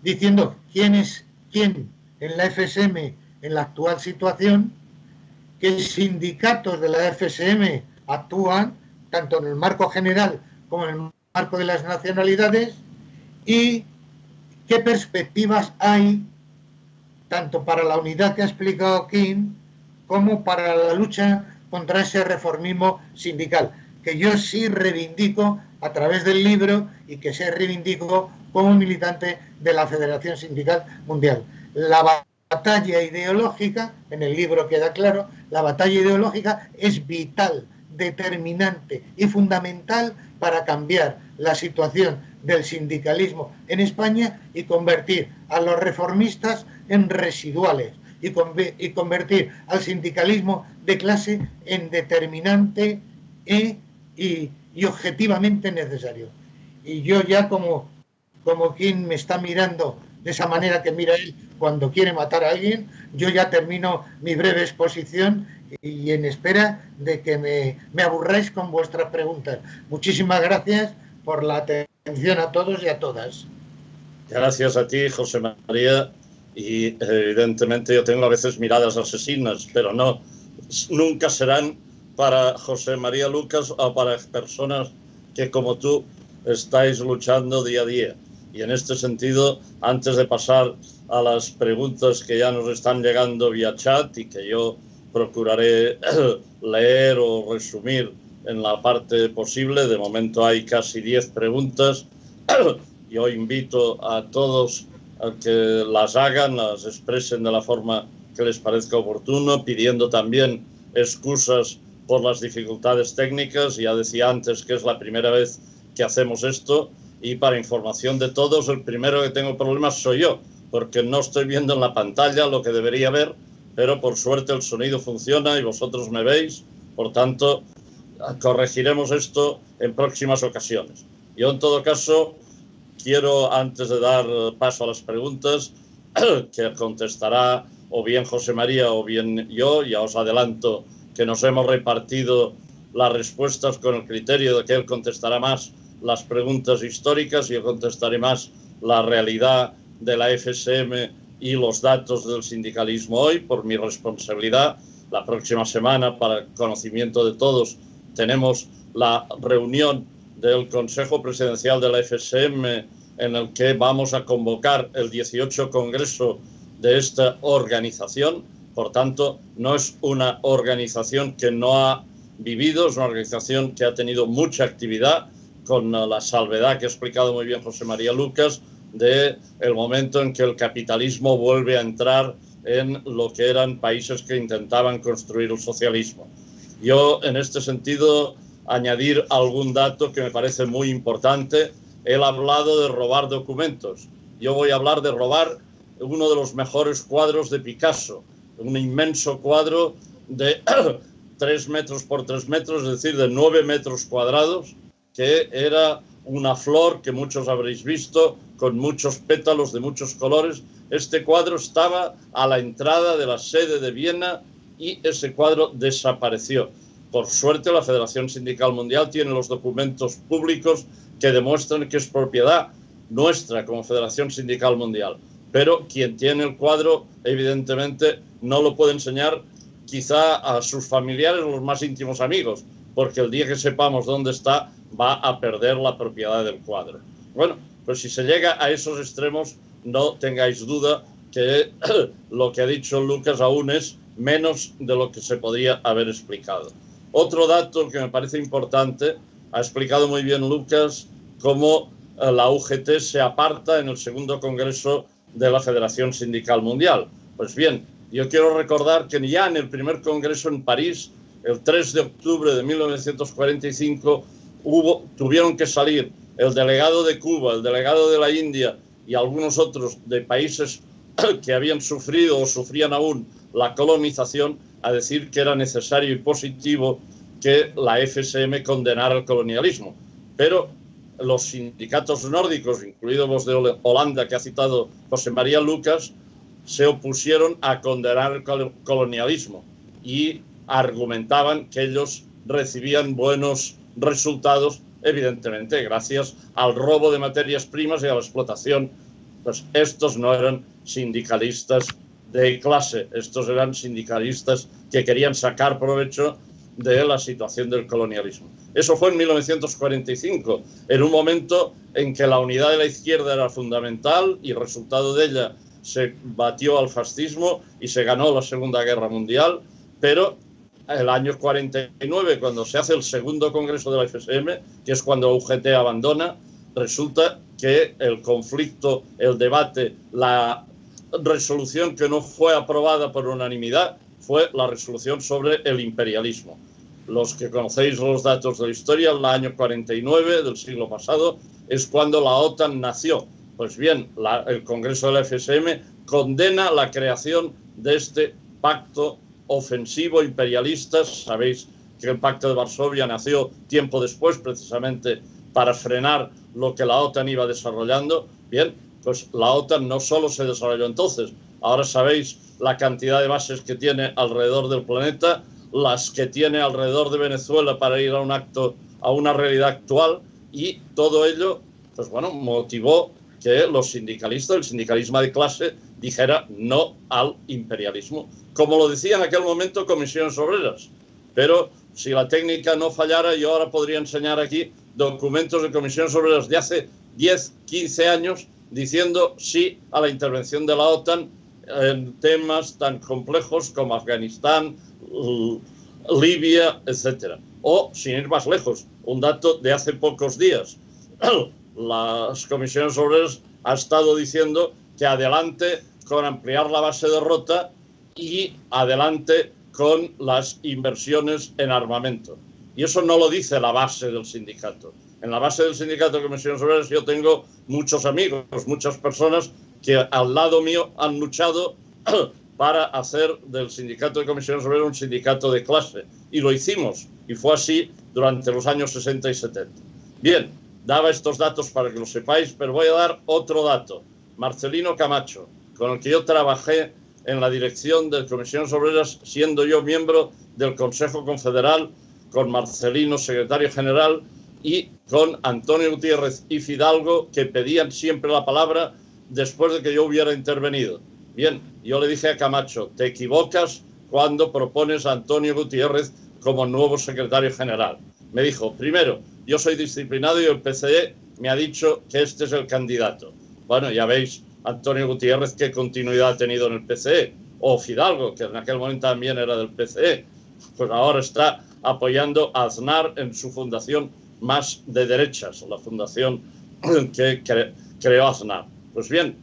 diciendo quién es quién en la FSM en la actual situación, qué sindicatos de la FSM actúan tanto en el marco general como en el marco de las nacionalidades, y qué perspectivas hay tanto para la unidad que ha explicado Kim como para la lucha contra ese reformismo sindical, que yo sí reivindico a través del libro y que se reivindico como militante de la Federación Sindical Mundial. La batalla ideológica, en el libro queda claro, la batalla ideológica es vital, determinante y fundamental para cambiar la situación del sindicalismo en España y convertir a los reformistas en residuales y convertir al sindicalismo de clase en determinante y objetivamente necesario. Y yo ya como quien me está mirando de esa manera que mira él cuando quiere matar a alguien, yo ya termino mi breve exposición y en espera de que me aburráis con vuestras preguntas. Muchísimas gracias por la atención a todos y a todas. Gracias a ti, José María. Y evidentemente yo tengo a veces miradas asesinas, pero no, nunca serán para José María Lucas o para personas que como tú estáis luchando día a día. Y en este sentido, antes de pasar a las preguntas que ya nos están llegando vía chat y que yo procuraré leer o resumir en la parte posible, de momento hay casi 10 preguntas. Yo invito a todos a que las hagan, las expresen de la forma que les parezca oportuno, pidiendo también excusas por las dificultades técnicas. Ya decía antes que es la primera vez que hacemos esto, y para información de todos, el primero que tengo problemas soy yo, porque no estoy viendo en la pantalla lo que debería ver, pero por suerte el sonido funciona y vosotros me veis, por tanto corregiremos esto en próximas ocasiones. Yo en todo caso quiero, antes de dar paso a las preguntas, que contestará o bien José María o bien yo, ya os adelanto que nos hemos repartido las respuestas con el criterio de que él contestará más las preguntas históricas y yo contestaré más la realidad de la FSM y los datos del sindicalismo hoy, por mi responsabilidad. La próxima semana, para conocimiento de todos, tenemos la reunión del Consejo Presidencial de la FSM, en el que vamos a convocar el 18 Congreso de esta organización. Por tanto, no es una organización que no ha vivido, es una organización que ha tenido mucha actividad, con la salvedad que ha explicado muy bien José María Lucas, del momento en que el capitalismo vuelve a entrar en lo que eran países que intentaban construir el socialismo. Yo, en este sentido, añadir algún dato que me parece muy importante. Él ha hablado de robar documentos. Yo voy a hablar de robar uno de los mejores cuadros de Picasso, un inmenso cuadro de 3 metros por 3 metros, es decir, de 9 metros cuadrados, que era una flor que muchos habréis visto, con muchos pétalos de muchos colores. Este cuadro estaba a la entrada de la sede de Viena y ese cuadro desapareció. Por suerte, la Federación Sindical Mundial tiene los documentos públicos que demuestran que es propiedad nuestra como Federación Sindical Mundial. Pero quien tiene el cuadro, evidentemente, no lo puede enseñar quizá a sus familiares o los más íntimos amigos, porque el día que sepamos dónde está, va a perder la propiedad del cuadro. Bueno, pues si se llega a esos extremos, no tengáis duda que lo que ha dicho Lucas aún es menos de lo que se podría haber explicado. Otro dato que me parece importante, ha explicado muy bien Lucas cómo la UGT se aparta en el segundo congreso de la Federación Sindical Mundial. Pues bien, yo quiero recordar que ya en el primer congreso en París, el 3 de octubre de 1945, tuvieron que salir el delegado de Cuba, el delegado de la India y algunos otros de países que habían sufrido o sufrían aún la colonización, a decir que era necesario y positivo que la FSM condenara el colonialismo. Pero los sindicatos nórdicos, incluidos los de Holanda que ha citado José María Lucas, se opusieron a condenar el colonialismo y argumentaban que ellos recibían buenos resultados, evidentemente gracias al robo de materias primas y a la explotación. Pues estos no eran sindicalistas de clase, estos eran sindicalistas que querían sacar provecho de la situación del colonialismo. Eso fue en 1945, en un momento en que la unidad de la izquierda era fundamental y resultado de ella se batió al fascismo y se ganó la Segunda Guerra Mundial, pero el año 49, cuando se hace el segundo congreso de la FSM, que es cuando UGT abandona, resulta que el conflicto, el debate, la resolución que no fue aprobada por unanimidad fue la resolución sobre el imperialismo. Los que conocéis los datos de la historia, el año 49 del siglo pasado es cuando la OTAN nació. Pues bien, el Congreso de la FSM condena la creación de este pacto ofensivo imperialista. Sabéis que el Pacto de Varsovia nació tiempo después, precisamente para frenar lo que la OTAN iba desarrollando. Bien, pues la OTAN no solo se desarrolló entonces, ahora sabéis la cantidad de bases que tiene alrededor del planeta, las que tiene alrededor de Venezuela para ir a un acto, a una realidad actual, y todo ello, pues bueno, motivó que los sindicalistas, el sindicalismo de clase, dijera no al imperialismo, como lo decía en aquel momento Comisiones Obreras. Pero si la técnica no fallara, yo ahora podría enseñar aquí documentos de Comisiones Obreras de hace 10, 15 años diciendo sí a la intervención de la OTAN en temas tan complejos como Afganistán, Libia, etcétera. O, sin ir más lejos, un dato de hace pocos días. Las Comisiones Obreras han estado diciendo que adelante con ampliar la base de Rota y adelante con las inversiones en armamento. Y eso no lo dice la base del sindicato. En la base del sindicato de Comisiones Obreras yo tengo muchos amigos, muchas personas que al lado mío han luchado para hacer del sindicato de Comisiones Obreras un sindicato de clase. Y lo hicimos, y fue así durante los años 60 y 70. Bien, daba estos datos para que lo sepáis, pero voy a dar otro dato. Marcelino Camacho, con el que yo trabajé en la dirección de Comisiones Obreras, siendo yo miembro del Consejo Confederal, con Marcelino, secretario general, y con Antonio Gutiérrez y Fidalgo, que pedían siempre la palabra después de que yo hubiera intervenido. Bien, yo le dije a Camacho, te equivocas cuando propones a Antonio Gutiérrez como nuevo secretario general. Me dijo, primero, yo soy disciplinado y el PCE me ha dicho que este es el candidato. Bueno, ya veis, Antonio Gutiérrez, qué continuidad ha tenido en el PCE. O Fidalgo, que en aquel momento también era del PCE. Pues ahora está apoyando a Aznar en su fundación más de derechas, la fundación que creó Aznar. Pues bien,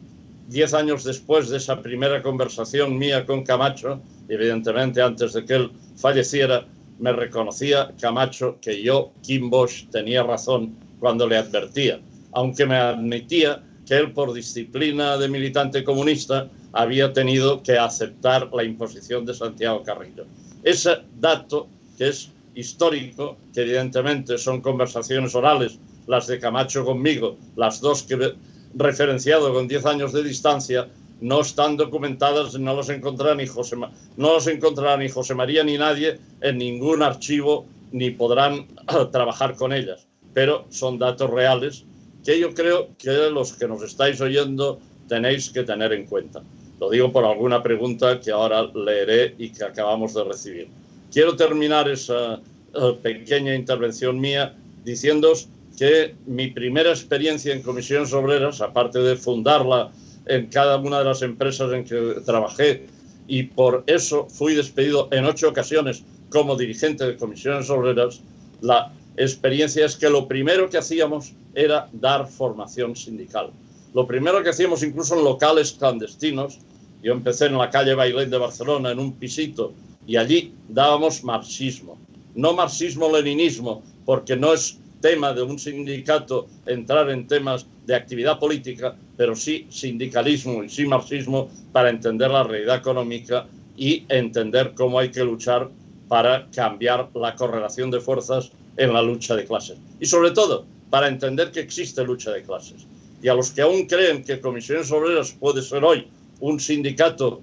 10 años después de esa primera conversación mía con Camacho, evidentemente antes de que él falleciera, me reconocía Camacho que yo, Quim Bosch, tenía razón cuando le advertía, aunque me admitía que él, por disciplina de militante comunista, había tenido que aceptar la imposición de Santiago Carrillo. Ese dato, que es histórico, que evidentemente son conversaciones orales, las de Camacho conmigo, las dos que he referenciado con 10 años de distancia, no están documentadas, no los encontrará ni José María ni nadie en ningún archivo, ni podrán trabajar con ellas. Pero son datos reales que yo creo que los que nos estáis oyendo tenéis que tener en cuenta. Lo digo por alguna pregunta que ahora leeré y que acabamos de recibir. Quiero terminar esa pequeña intervención mía diciéndoos que mi primera experiencia en Comisiones Obreras, aparte de fundarla en cada una de las empresas en que trabajé, y por eso fui despedido en 8 ocasiones como dirigente de Comisiones Obreras, la experiencia es que lo primero que hacíamos era dar formación sindical. Lo primero que hacíamos, incluso en locales clandestinos, yo empecé en la calle Bailén de Barcelona, en un pisito, y allí dábamos marxismo. No marxismo-leninismo, porque no es tema de un sindicato entrar en temas de actividad política, pero sí sindicalismo y sí marxismo para entender la realidad económica y entender cómo hay que luchar para cambiar la correlación de fuerzas en la lucha de clases. Y sobre todo, para entender que existe lucha de clases. Y a los que aún creen que Comisiones Obreras puede ser hoy un sindicato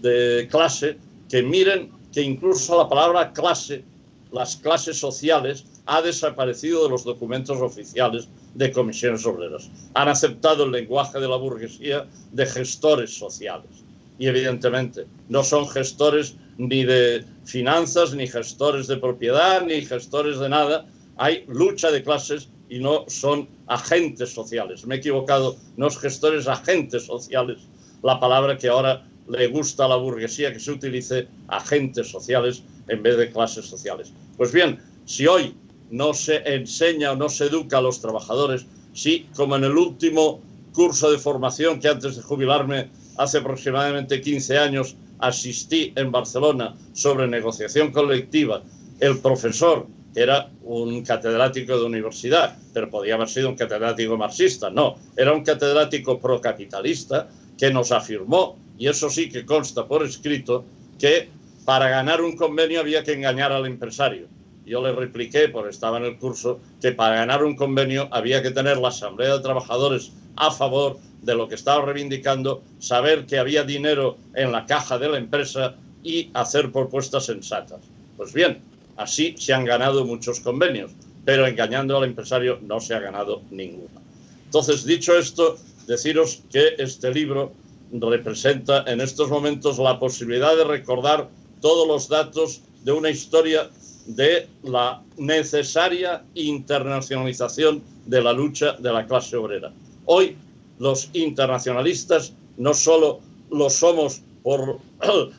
de clase, que miren que incluso la palabra clase, las clases sociales, ha desaparecido de los documentos oficiales de Comisiones Obreras. Han aceptado el lenguaje de la burguesía de gestores sociales. Y evidentemente no son gestores ni de finanzas, ni gestores de propiedad, ni gestores de nada. Hay lucha de clases y no son agentes sociales. Me he equivocado, no es gestores, agentes sociales. La palabra que ahora le gusta a la burguesía que se utilice, agentes sociales en vez de clases sociales. Pues bien, si hoy no se enseña o no se educa a los trabajadores, sí, como en el último curso de formación que antes de jubilarme, hace aproximadamente 15 años, asistí en Barcelona sobre negociación colectiva, el profesor, que era un catedrático de universidad, pero podía haber sido un catedrático marxista, no, era un catedrático procapitalista que nos afirmó, y eso sí que consta por escrito, que para ganar un convenio había que engañar al empresario. Yo le repliqué, porque estaba en el curso, que para ganar un convenio había que tener la Asamblea de Trabajadores a favor de lo que estaba reivindicando, saber que había dinero en la caja de la empresa y hacer propuestas sensatas. Pues bien, así se han ganado muchos convenios, pero engañando al empresario no se ha ganado ninguno. Entonces, dicho esto, deciros que este libro representa en estos momentos la posibilidad de recordar todos los datos de una historia de la necesaria internacionalización de la lucha de la clase obrera. Hoy los internacionalistas no solo lo somos por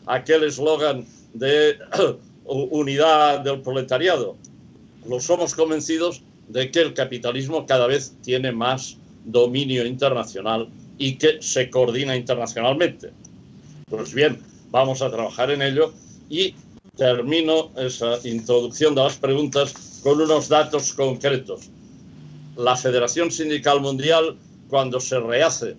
aquel eslogan de unidad del proletariado, lo somos convencidos de que el capitalismo cada vez tiene más dominio internacional y que se coordina internacionalmente. Pues bien, vamos a trabajar en ello y termino esa introducción de las preguntas con unos datos concretos. La Federación Sindical Mundial, cuando se rehace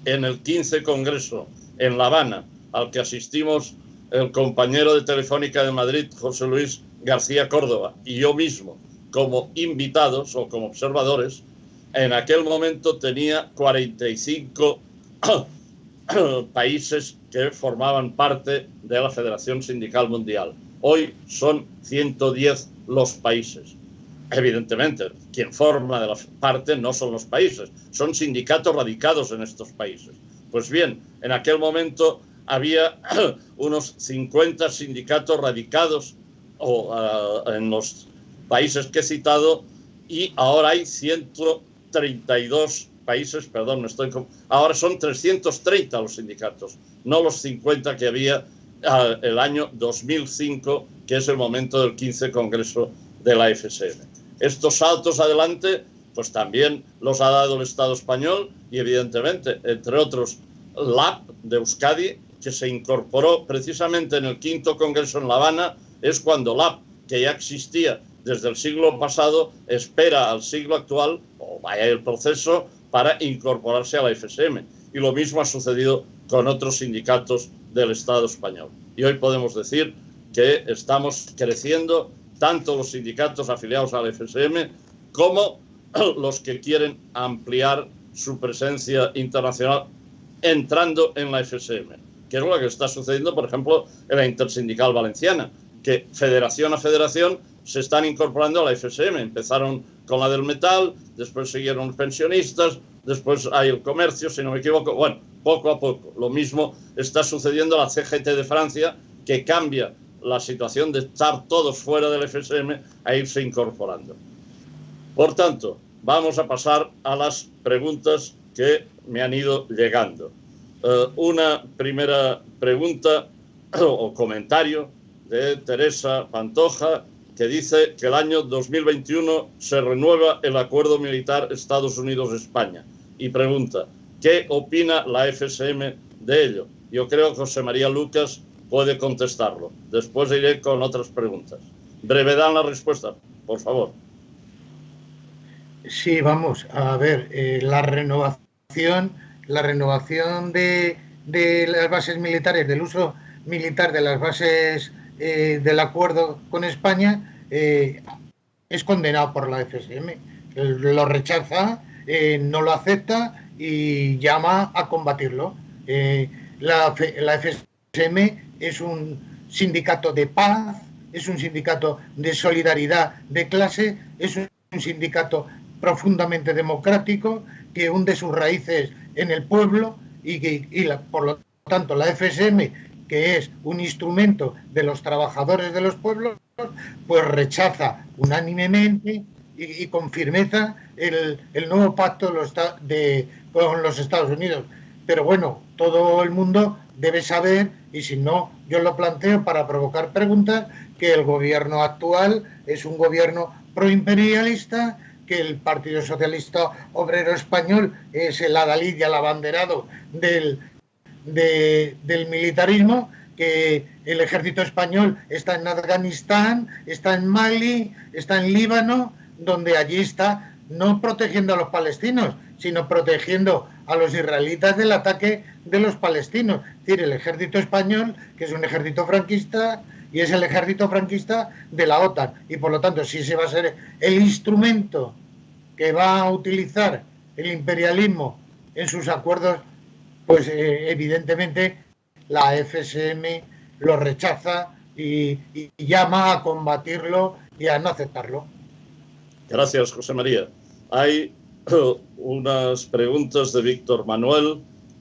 en el 15 Congreso en La Habana, al que asistimos el compañero de Telefónica de Madrid, José Luis García Córdoba, y yo mismo, como invitados o como observadores, en aquel momento tenía 45 países que formaban parte de la Federación Sindical Mundial. Hoy son 110 los países. evidentemente, quien forma de la parte no son los países, son sindicatos radicados en estos países. Pues bien, en aquel momento había unos 50 sindicatos radicados en los países que he citado, y ahora hay 132 países, perdón, ahora son 330 los sindicatos, no los 50 que había el año 2005, que es el momento del 15 Congreso de la FSM. Estos saltos adelante, pues también los ha dado el Estado español y, evidentemente, entre otros, LAB de Euskadi, que se incorporó precisamente en el 5º Congreso en La Habana. Es cuando LAB, que ya existía desde el siglo pasado, espera al siglo actual, o vaya el proceso, para incorporarse a la FSM. Y lo mismo ha sucedido con otros sindicatos del Estado español. Y hoy podemos decir que estamos creciendo, tanto los sindicatos afiliados a la FSM como los que quieren ampliar su presencia internacional entrando en la FSM, que es lo que está sucediendo, por ejemplo, en la Intersindical Valenciana, que federación a federación se están incorporando a la FSM. Empezaron con la del metal, después siguieron los pensionistas, después hay el comercio, si no me equivoco. Bueno, poco a poco. Lo mismo está sucediendo a la CGT de Francia, que cambia la situación de estar todos fuera del FSM a irse incorporando. Por tanto, vamos a pasar a las preguntas que me han ido llegando. Una primera pregunta o comentario de Teresa Pantoja, que dice que el año 2021 se renueva el acuerdo militar Estados Unidos-España, y pregunta, ¿qué opina la FSM de ello? Yo creo que José María Lucas puede contestarlo. Después iré con otras preguntas. Brevedad en la respuesta, por favor. Sí, vamos a ver, la renovación de las bases militares, del uso militar de las bases del acuerdo con España, es condenado por la FSM. Lo rechaza, no lo acepta y llama a combatirlo. La FSM es un sindicato de paz, es un sindicato de solidaridad de clase, es un sindicato profundamente democrático que hunde sus raíces en el pueblo por lo tanto la FSM, que es un instrumento de los trabajadores de los pueblos, pues rechaza unánimemente y con firmeza el nuevo pacto con los Estados Unidos. Pero bueno, todo el mundo debe saber, y si no, yo lo planteo para provocar preguntas, que el gobierno actual es un gobierno proimperialista, que el Partido Socialista Obrero Español es el adalid y el abanderado del militarismo, que el ejército español está en Afganistán, está en Mali, está en Líbano, donde allí está no protegiendo a los palestinos, sino protegiendo a los israelitas del ataque de los palestinos. Es decir, el ejército español, que es un ejército franquista, y es el ejército franquista de la OTAN. Y por lo tanto, si ese va a ser el instrumento que va a utilizar el imperialismo en sus acuerdos, pues evidentemente la FSM lo rechaza y llama a combatirlo y a no aceptarlo. Gracias, José María. Hay unas preguntas de Víctor Manuel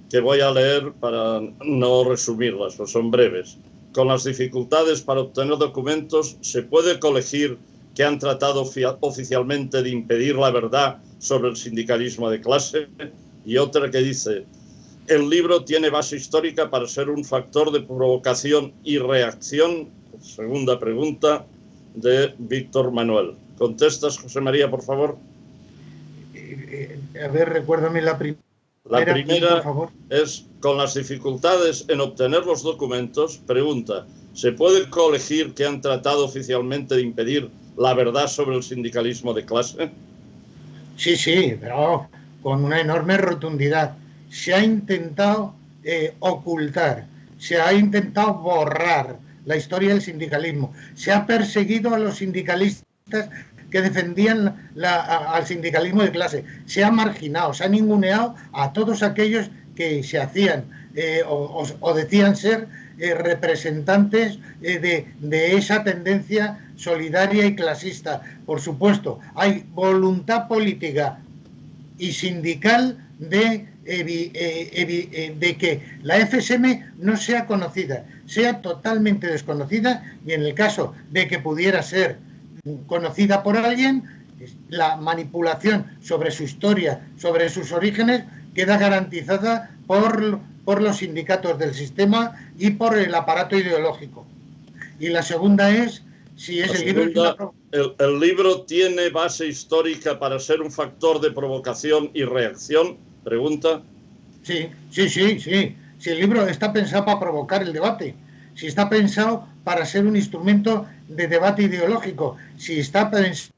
que voy a leer para no resumirlas, pues son breves. Con las dificultades para obtener documentos, ¿se puede colegir que han tratado oficialmente de impedir la verdad sobre el sindicalismo de clase? Y otra que dice, el libro tiene base histórica para ser un factor de provocación y reacción. Segunda pregunta de Víctor Manuel. ¿Contestas, José María, por favor? A ver, recuérdame la primera. La primera es, con las dificultades en obtener los documentos, pregunta, ¿se puede colegir que han tratado oficialmente de impedir la verdad sobre el sindicalismo de clase? Sí, pero con una enorme rotundidad. Se ha intentado ocultar, se ha intentado borrar la historia del sindicalismo, se ha perseguido a los sindicalistas que defendían al sindicalismo de clase, se ha marginado, se ha ninguneado a todos aquellos que se hacían o decían ser representantes de esa tendencia solidaria y clasista. Por supuesto, hay voluntad política y sindical de que la FSM no sea conocida, sea totalmente desconocida, y en el caso de que pudiera ser conocida por alguien, la manipulación sobre su historia, sobre sus orígenes, queda garantizada por los sindicatos del sistema y por el aparato ideológico. Y la segunda es si es el libro tiene base histórica para ser un factor de provocación y reacción, pregunta. Sí. Si el libro está pensado para provocar el debate, si está pensado para ser un instrumento de debate ideológico, si está pensado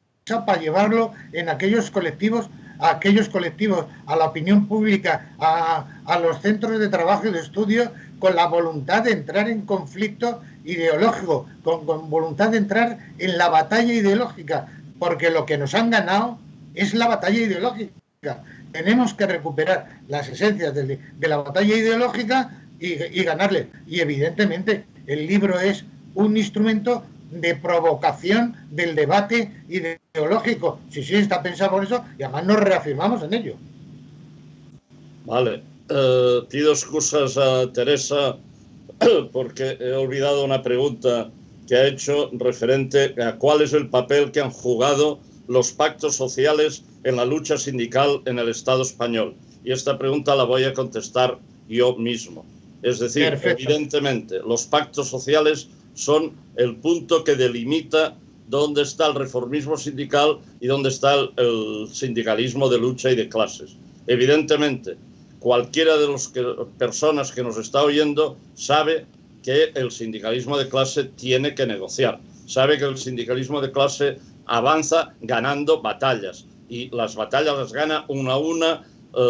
para llevarlo en aquellos colectivos, a la opinión pública, a los centros de trabajo y de estudio, con la voluntad de entrar en conflicto ideológico, con voluntad de entrar en la batalla ideológica, porque lo que nos han ganado es la batalla ideológica. Tenemos que recuperar las esencias de la batalla ideológica y ganarle. Y evidentemente el libro es un instrumento de provocación del debate ideológico. Sí, está pensado por eso, y además nos reafirmamos en ello. Vale. Pido excusas a Teresa porque he olvidado una pregunta que ha hecho referente a cuál es el papel que han jugado los pactos sociales en la lucha sindical en el Estado español. Y esta pregunta la voy a contestar yo mismo. Es decir, perfecto. Evidentemente, los pactos sociales son el punto que delimita dónde está el reformismo sindical y dónde está el sindicalismo de lucha y de clases. Evidentemente, cualquiera de las personas que nos está oyendo sabe que el sindicalismo de clase tiene que negociar, sabe que el sindicalismo de clase avanza ganando batallas, y las batallas las gana una a una,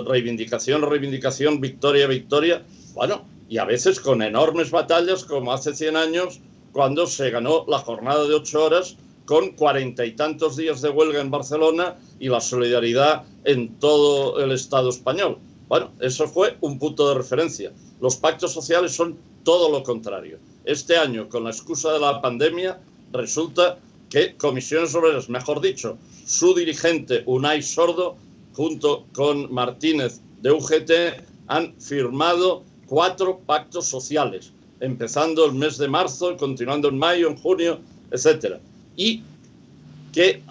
reivindicación a reivindicación, victoria a victoria, bueno, y a veces con enormes batallas como hace 100 años cuando se ganó la jornada de 8 horas con 40 y tantos días de huelga en Barcelona y la solidaridad en todo el Estado español. Bueno, eso fue un punto de referencia. Los pactos sociales son todo lo contrario. Este año, con la excusa de la pandemia, resulta que Comisiones Obreras, mejor dicho, su dirigente Unai Sordo, junto con Martínez de UGT, han firmado 4 pactos sociales, empezando el mes de marzo, continuando en mayo, en junio, etcétera. ¿Y qué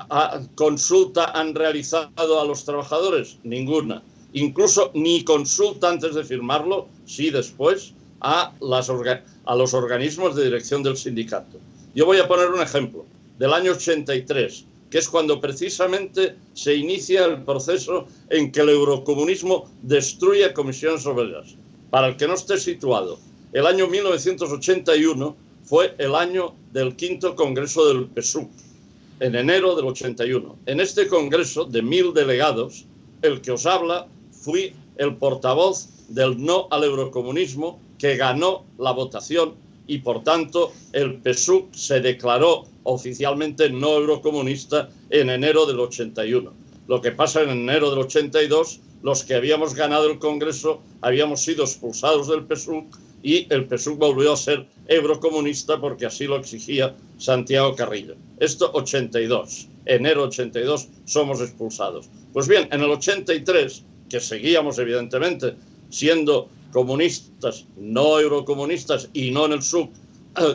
consulta han realizado a los trabajadores? Ninguna. Incluso ni consulta antes de firmarlo, sí después, a los organismos de dirección del sindicato. Yo voy a poner un ejemplo del año 83, que es cuando precisamente se inicia el proceso en que el eurocomunismo destruye Comisiones Obreras. Para el que no esté situado, el año 1981 fue el año del 5º Congreso del PSUC, en enero del 81. En este congreso de 1000 delegados, el que os habla fui el portavoz del no al eurocomunismo, que ganó la votación, y por tanto el PSUC se declaró oficialmente no eurocomunista en enero del 81. Lo que pasa en enero del 82, los que habíamos ganado el Congreso habíamos sido expulsados del PSUC y el PSUC volvió a ser eurocomunista porque así lo exigía Santiago Carrillo. Esto 82, enero 82 somos expulsados. Pues bien, en el 83, que seguíamos evidentemente siendo comunistas, no eurocomunistas y no en el SUC,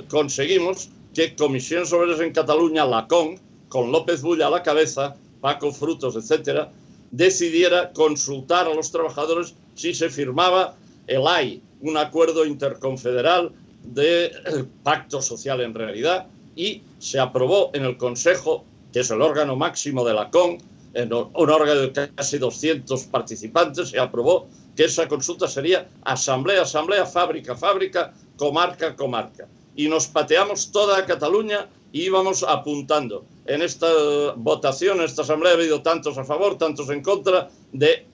conseguimos que Comisiones Obreras en Cataluña, la CON, con López Bulla a la cabeza, Paco Frutos, etcétera, decidiera consultar a los trabajadores si se firmaba el AI, un acuerdo interconfederal de pacto social en realidad, y se aprobó en el Consejo, que es el órgano máximo de la CON, en un órgano de casi 200 participantes, se aprobó que esa consulta sería asamblea, asamblea, fábrica, fábrica, comarca, comarca. Y nos pateamos toda Cataluña y íbamos apuntando. En esta votación, en esta asamblea, ha habido tantos a favor, tantos en contra, de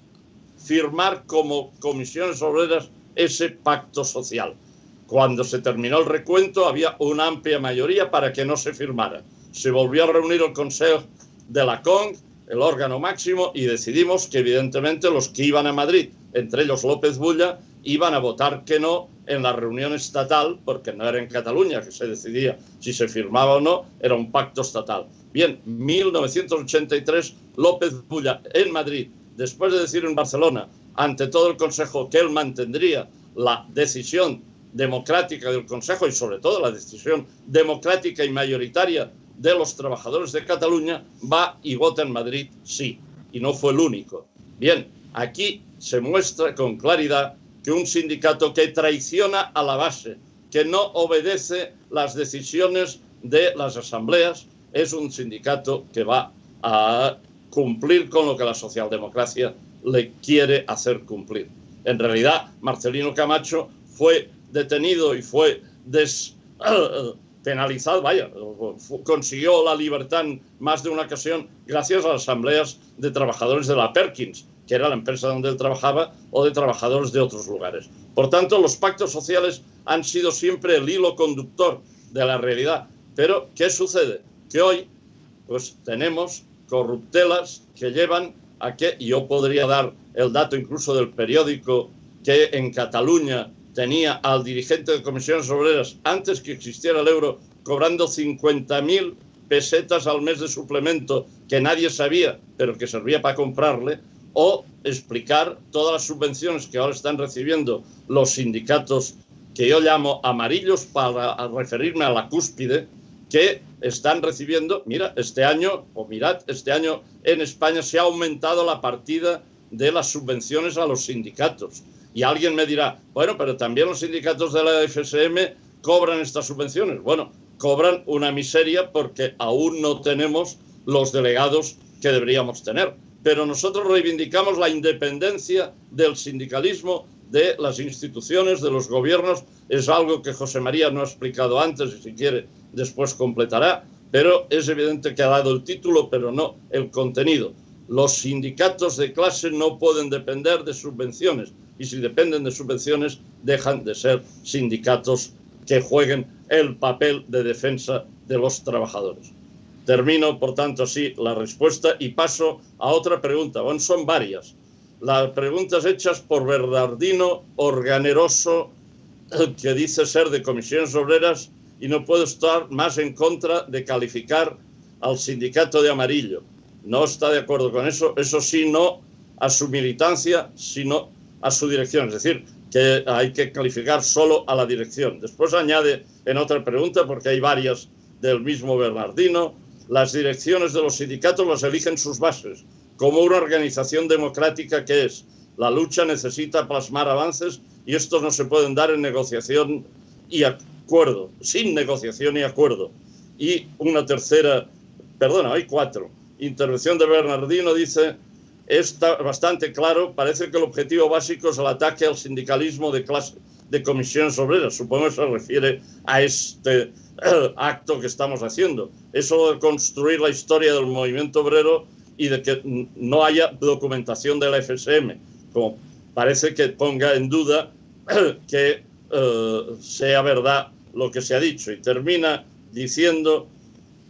firmar como Comisiones Obreras ese pacto social. Cuando se terminó el recuento, había una amplia mayoría para que no se firmara. Se volvió a reunir el Consejo de la CON, el órgano máximo, y decidimos que evidentemente los que iban a Madrid, entre ellos López Bulla, iban a votar que no en la reunión estatal, porque no era en Cataluña que se decidía si se firmaba o no, era un pacto estatal. Bien, 1983, López Bulla en Madrid, después de decir en Barcelona, ante todo el Consejo, que él mantendría la decisión democrática del Consejo y sobre todo la decisión democrática y mayoritaria de los trabajadores de Cataluña, va y vota en Madrid sí, y no fue el único. Bien, aquí se muestra con claridad que un sindicato que traiciona a la base, que no obedece las decisiones de las asambleas, es un sindicato que va a cumplir con lo que la socialdemocracia le quiere hacer cumplir. En realidad, Marcelino Camacho fue detenido y fue penalizado, consiguió la libertad en más de una ocasión gracias a las asambleas de trabajadores de la Perkins, que era la empresa donde él trabajaba, o de trabajadores de otros lugares. Por tanto, los pactos sociales han sido siempre el hilo conductor de la realidad. Pero, ¿qué sucede? Que hoy pues tenemos corruptelas que llevan a que, y yo podría dar el dato incluso del periódico, que en Cataluña tenía al dirigente de comisiones obreras, antes que existiera el euro, cobrando 50.000 pesetas al mes de suplemento que nadie sabía, pero que servía para comprarle, o explicar todas las subvenciones que ahora están recibiendo los sindicatos, que yo llamo amarillos para referirme a la cúspide, que están recibiendo, mira, este año en España se ha aumentado la partida de las subvenciones a los sindicatos. Y alguien me dirá, bueno, pero también los sindicatos de la FSM cobran estas subvenciones. Bueno, cobran una miseria porque aún no tenemos los delegados que deberíamos tener. Pero nosotros reivindicamos la independencia del sindicalismo, de las instituciones, de los gobiernos. Es algo que José María no ha explicado antes y si quiere después completará, pero es evidente que ha dado el título, pero no el contenido. Los sindicatos de clase no pueden depender de subvenciones y si dependen de subvenciones dejan de ser sindicatos que jueguen el papel de defensa de los trabajadores. Termino, por tanto, así la respuesta y paso a otra pregunta. Bueno, son varias. Las preguntas hechas por Bernardino Organeroso, que dice ser de comisiones obreras y no puedo estar más en contra de calificar al sindicato de amarillo. No está de acuerdo con eso. Eso sí, no a su militancia, sino a su dirección. Es decir, que hay que calificar solo a la dirección. Después añade en otra pregunta, porque hay varias del mismo Bernardino, las direcciones de los sindicatos las eligen sus bases, como una organización democrática que es. La lucha necesita plasmar avances y estos no se pueden dar en negociación y acuerdo, sin negociación y acuerdo. Y una tercera, perdona, hay cuatro. Intervención de Bernardino dice, está bastante claro, parece que el objetivo básico es el ataque al sindicalismo de clase de comisiones obreras. Supongo que se refiere a este acto que estamos haciendo. Eso de construir la historia del movimiento obrero y de que no haya documentación de la FSM, como parece que ponga en duda que sea verdad lo que se ha dicho. Y termina diciendo,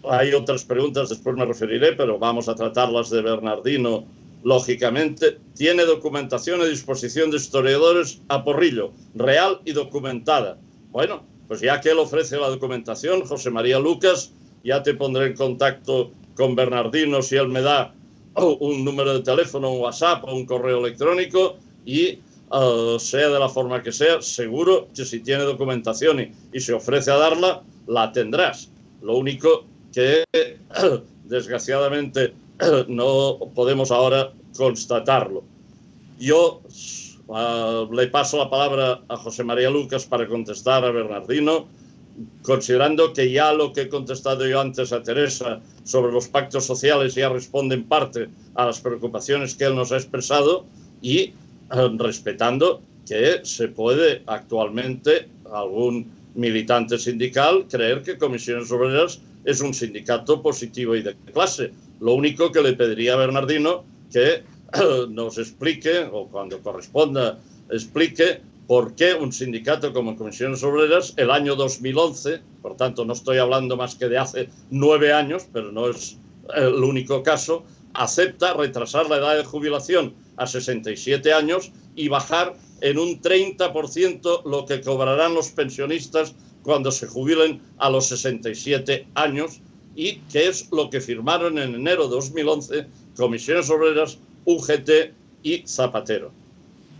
hay otras preguntas, después me referiré, pero vamos a tratarlas de Bernardino, lógicamente. Tiene documentación a disposición de historiadores a porrillo, real y documentada. Bueno, pues ya que él ofrece la documentación, José María Lucas, ya te pondré en contacto con Bernardino si él me da un número de teléfono, un WhatsApp o un correo electrónico y sea de la forma que sea, seguro que si tiene documentación y se ofrece a darla, la tendrás. Lo único que desgraciadamente no podemos ahora constatarlo. Yo le paso la palabra a José María Lucas para contestar a Bernardino, considerando que ya lo que he contestado yo antes a Teresa sobre los pactos sociales ya responde en parte a las preocupaciones que él nos ha expresado y respetando que se puede actualmente algún militante sindical creer que Comisiones Obreras es un sindicato positivo y de clase. Lo único que le pediría a Bernardino que nos explique, o cuando corresponda explique, por qué un sindicato como Comisiones Obreras, el año 2011, por tanto no estoy hablando más que de hace 9 años, pero no es el único caso, acepta retrasar la edad de jubilación a 67 años y bajar en un 30% lo que cobrarán los pensionistas cuando se jubilen a los 67 años, y que es lo que firmaron en enero de 2011 Comisiones Obreras, UGT y Zapatero.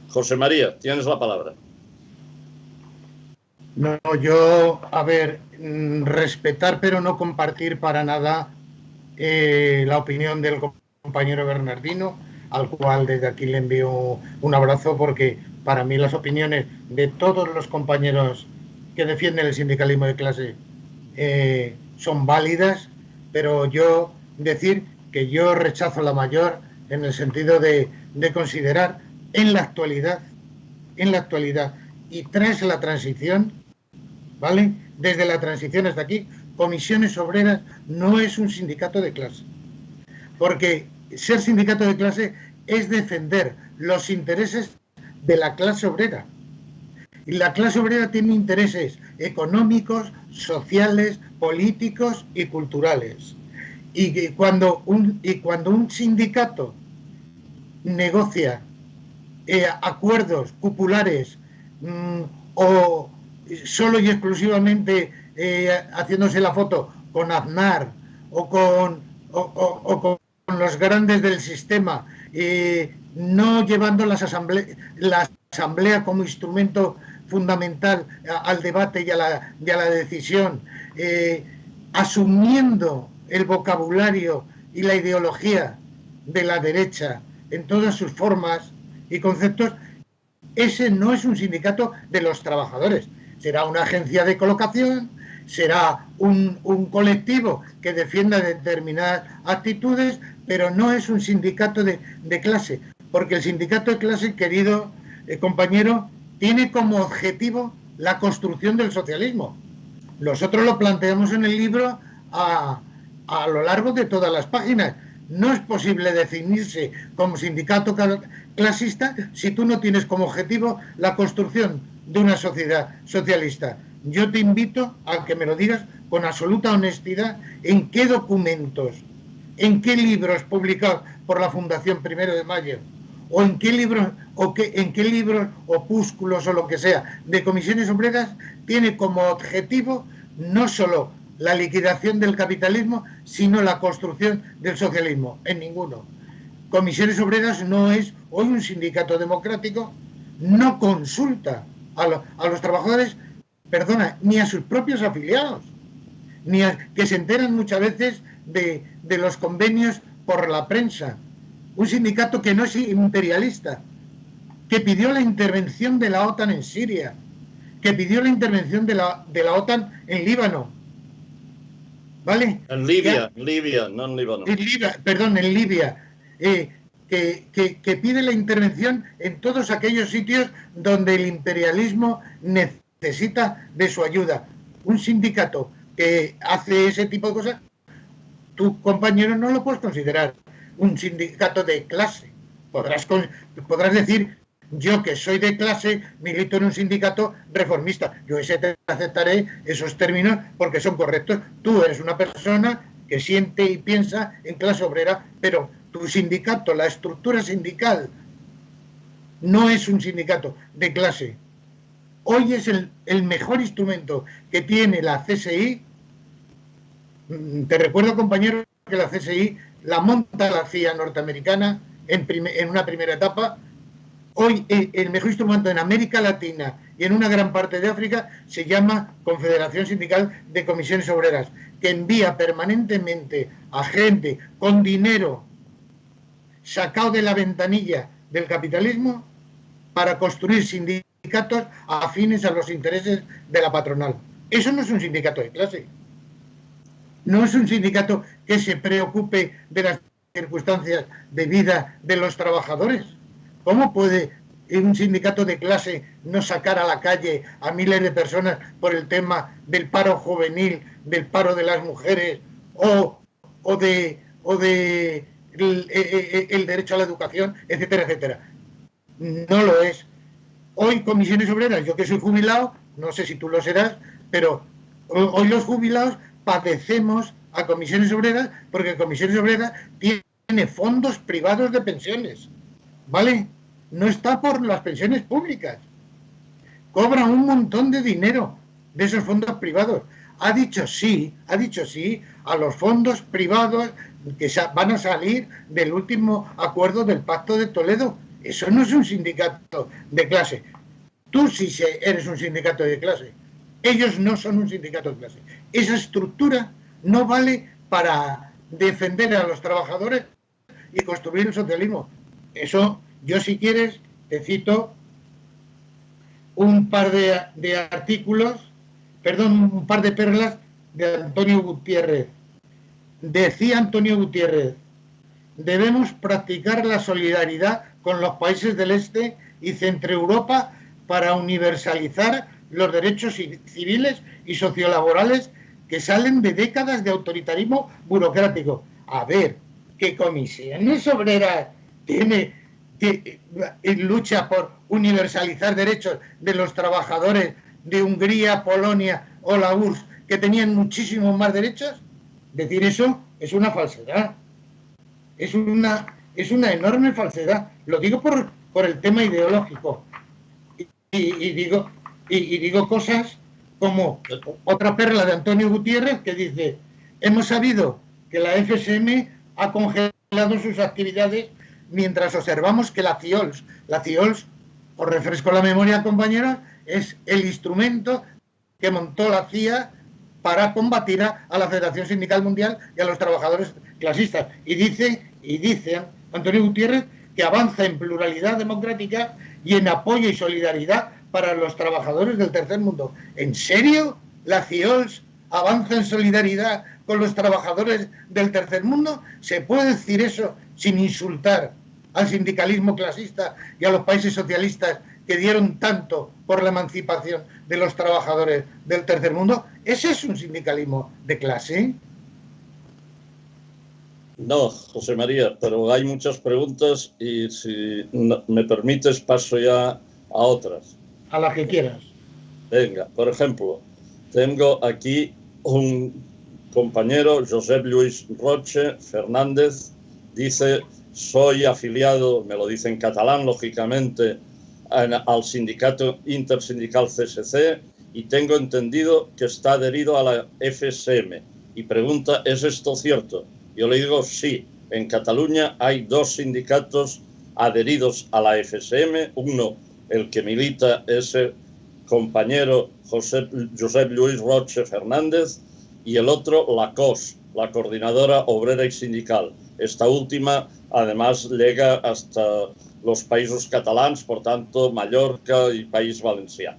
José María, tienes la palabra. No, yo, a ver, respetar pero no compartir para nada la opinión del compañero Bernardino, al cual desde aquí le envío un abrazo, porque para mí las opiniones de todos los compañeros que defienden el sindicalismo de clase son válidas, pero yo decir que yo rechazo la mayor en el sentido de considerar en la actualidad y tras la transición, ¿vale? Desde la transición hasta aquí, Comisiones Obreras no es un sindicato de clase, porque ser sindicato de clase es defender los intereses de la clase obrera. Y la clase obrera tiene intereses económicos, sociales, políticos y culturales. Y cuando un sindicato negocia acuerdos cupulares o solo y exclusivamente haciéndose la foto con Aznar o con los grandes del sistema, no llevando la asamblea como instrumento fundamental al debate y a la decisión, asumiendo el vocabulario y la ideología de la derecha en todas sus formas y conceptos, ese no es un sindicato de los trabajadores. Será una agencia de colocación, será un colectivo que defienda determinadas actitudes, pero no es un sindicato de clase, porque el sindicato de clase, querido compañero, tiene como objetivo la construcción del socialismo. Nosotros lo planteamos en el libro a lo largo de todas las páginas. No es posible definirse como sindicato clasista si tú no tienes como objetivo la construcción de una sociedad socialista. Yo te invito a que me lo digas con absoluta honestidad en qué documentos, en qué libros publicados por la Fundación 1 de Mayo, o en qué libros, opúsculos o lo que sea, de Comisiones Obreras, tiene como objetivo no solo la liquidación del capitalismo, sino la construcción del socialismo. En ninguno. Comisiones Obreras no es hoy un sindicato democrático, no consulta a los trabajadores, perdona, ni a sus propios afiliados, que se enteran muchas veces de los convenios por la prensa. Un sindicato que no es imperialista, que pidió la intervención de la OTAN en Siria, que pidió la intervención de la OTAN en Líbano. ¿Vale? En Libia, no en Líbano. En Libia. Que pide la intervención en todos aquellos sitios donde el imperialismo necesita de su ayuda. Un sindicato que hace ese tipo de cosas, tu compañero no lo puedes considerar un sindicato de clase. Podrás decir, yo que soy de clase, milito en un sindicato reformista. Yo aceptaré esos términos porque son correctos. Tú eres una persona que siente y piensa en clase obrera, pero tu sindicato, la estructura sindical, no es un sindicato de clase. Hoy es el mejor instrumento que tiene la CSI. Te recuerdo, compañero, que la CSI la monta la CIA norteamericana en una primera etapa. Hoy el mejor instrumento en América Latina y en una gran parte de África se llama Confederación Sindical de Comisiones Obreras, que envía permanentemente a gente con dinero sacado de la ventanilla del capitalismo para construir sindicatos afines a los intereses de la patronal. Eso no es un sindicato de clase. No es un sindicato que se preocupe de las circunstancias de vida de los trabajadores. ¿Cómo puede un sindicato de clase no sacar a la calle a miles de personas por el tema del paro juvenil, del paro de las mujeres o de el derecho a la educación, etcétera, etcétera? No lo es. Hoy Comisiones Obreras, yo que soy jubilado, no sé si tú lo serás, pero hoy los jubilados padecemos a Comisiones Obreras porque Comisiones Obreras tiene fondos privados de pensiones, ¿vale? no está por las pensiones públicas. Cobra un montón de dinero de esos fondos privados. Ha dicho sí a los fondos privados que van a salir del último acuerdo del Pacto de Toledo. Eso no es un sindicato de clase. Tú sí eres un sindicato de clase. Ellos no son un sindicato de clase. Esa estructura no vale para defender a los trabajadores y construir el socialismo. Eso, yo si quieres, te cito un par de artículos, un par de perlas de Antonio Gutiérrez. Decía Antonio Gutiérrez: debemos practicar la solidaridad con los países del Este y Centroeuropa para universalizar los derechos civiles y sociolaborales que salen de décadas de autoritarismo burocrático. A ver, ¿qué comisiones obreras tiene lucha por universalizar derechos de los trabajadores de Hungría, Polonia o la URSS, que tenían muchísimos más derechos? Decir eso es una falsedad. Es una enorme falsedad. Lo digo por el tema ideológico. Y digo cosas como otra perla de Antonio Gutiérrez que dice: hemos sabido que la FSM ha congelado sus actividades mientras observamos que la CIOLS, os refresco la memoria, compañeros, es el instrumento que montó la CIA para combatir a la Federación Sindical Mundial y a los trabajadores clasistas. Y dice Antonio Gutiérrez que avanza en pluralidad democrática y en apoyo y solidaridad para los trabajadores del tercer mundo. ¿En serio la CIOLS avanza en solidaridad con los trabajadores del tercer mundo? ¿Se puede decir eso sin insultar al sindicalismo clasista y a los países socialistas que dieron tanto por la emancipación de los trabajadores del tercer mundo? ¿Ese es un sindicalismo de clase? No, José María, pero hay muchas preguntas y si me permites paso ya a otras. A las que quieras. Venga, por ejemplo, tengo aquí un compañero, Josep Lluís Roche Fernández, dice: soy afiliado, me lo dice en catalán, lógicamente, al sindicato intersindical CSC y tengo entendido que está adherido a la FSM. Y pregunta: ¿es esto cierto? Yo le digo sí. En Cataluña hay dos sindicatos adheridos a la FSM. Uno, el que milita, es el compañero Josep Lluís Roche Fernández, y el otro, la COS, la Coordinadora Obrera y Sindical. Esta última, además, llega hasta los países catalans, por tanto, Mallorca y País Valencià.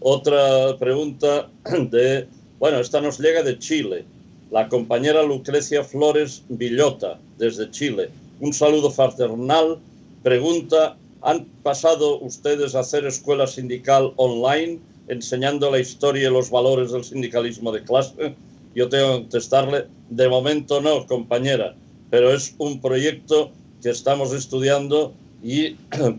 Otra pregunta esta nos llega de Chile. La compañera Lucrecia Flores Villota, desde Chile. Un saludo fraternal. Pregunta: ¿han pasado ustedes a hacer escuela sindical online, enseñando la historia y los valores del sindicalismo de clase? Yo tengo que contestarle: de momento no, compañera, pero es un proyecto que estamos estudiando y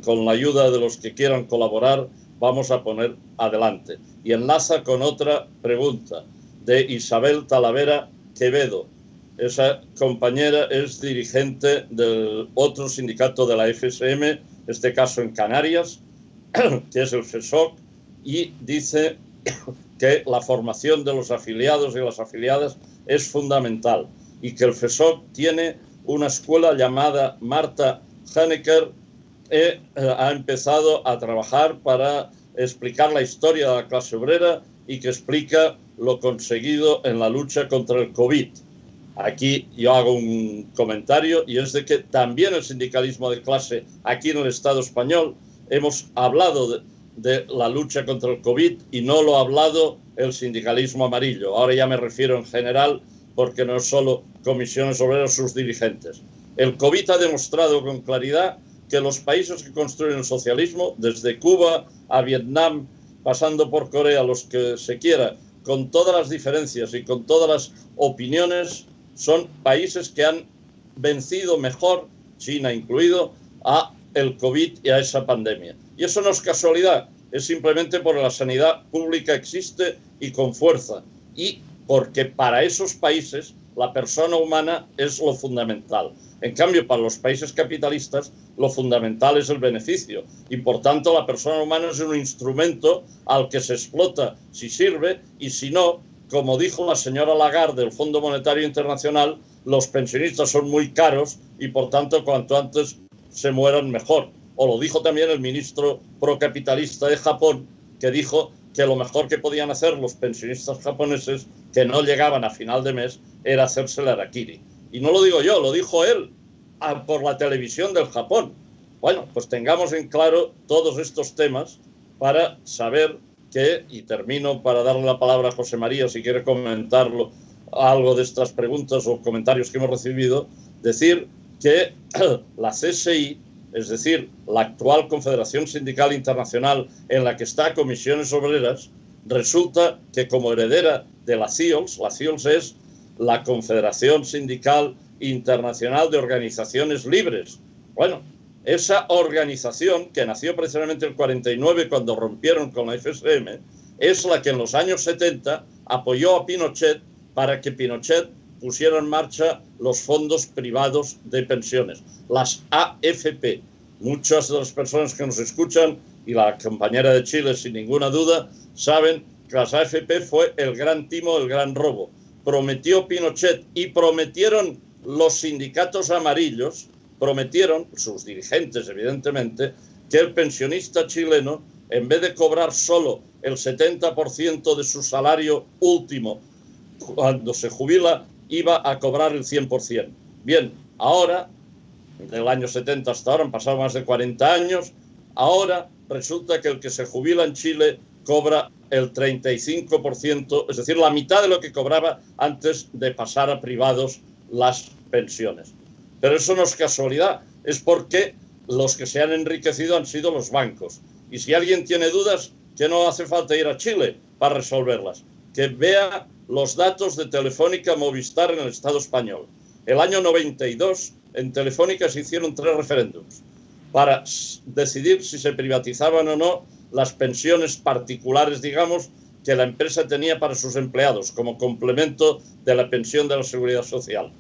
con la ayuda de los que quieran colaborar vamos a poner adelante. Y enlaza con otra pregunta de Isabel Talavera Quevedo. Esa compañera es dirigente del otro sindicato de la FSM, en este caso en Canarias, que es el FESOC, y dice que la formación de los afiliados y las afiliadas es fundamental y que el FESOC tiene una escuela llamada Marta Hanecker que ha empezado a trabajar para explicar la historia de la clase obrera y que explica lo conseguido en la lucha contra el COVID. Aquí yo hago un comentario y es de que también el sindicalismo de clase aquí en el Estado español hemos hablado de la lucha contra el COVID y no lo ha hablado el sindicalismo amarillo. Ahora ya me refiero en general porque no es solo comisiones obreras sus dirigentes. El COVID ha demostrado con claridad que los países que construyen el socialismo, desde Cuba a Vietnam, pasando por Corea, los que se quiera, con todas las diferencias y con todas las opiniones, son países que han vencido mejor, China incluido, a el COVID y a esa pandemia. Y eso no es casualidad, es simplemente porque la sanidad pública existe y con fuerza. Y porque para esos países la persona humana es lo fundamental. En cambio, para los países capitalistas, lo fundamental es el beneficio. Y, por tanto, la persona humana es un instrumento al que se explota si sirve y si no, como dijo la señora Lagarde del Fondo Monetario Internacional, los pensionistas son muy caros y, por tanto, cuanto antes se mueran mejor. O lo dijo también el ministro procapitalista de Japón, que dijo que lo mejor que podían hacer los pensionistas japoneses que no llegaban a final de mes era hacerse el harakiri. Y no lo digo yo, lo dijo él por la televisión del Japón. Bueno, pues tengamos en claro todos estos temas para saber que, y termino para darle la palabra a José María si quiere comentarlo, algo de estas preguntas o comentarios que hemos recibido, decir que la CSI, es decir, la actual Confederación Sindical Internacional en la que está Comisiones Obreras, resulta que como heredera de la CIOLS es la Confederación Sindical Internacional de Organizaciones Libres. Bueno, esa organización, que nació precisamente en el 49 cuando rompieron con la FSM, es la que en los años 70 apoyó a Pinochet para que Pinochet pusiera en marcha los fondos privados de pensiones, las AFP. Muchas de las personas que nos escuchan, y la compañera de Chile sin ninguna duda, saben que las AFP fue el gran timo, el gran robo. Prometió Pinochet y prometieron los sindicatos amarillos, prometieron, sus dirigentes evidentemente, que el pensionista chileno, en vez de cobrar solo el 70% de su salario último cuando se jubila, iba a cobrar el 100%. Bien, ahora, del año 70 hasta ahora, han pasado más de 40 años, ahora resulta que el que se jubila en Chile cobra el 35%, es decir, la mitad de lo que cobraba antes de pasar a privados las pensiones. Pero eso no es casualidad, es porque los que se han enriquecido han sido los bancos. Y si alguien tiene dudas, que no hace falta ir a Chile para resolverlas, que vea los datos de Telefónica Movistar en el Estado español. El año 92, en Telefónica se hicieron 3 referéndums para decidir si se privatizaban o no las pensiones particulares, digamos, que la empresa tenía para sus empleados, como complemento de la pensión de la Seguridad Social.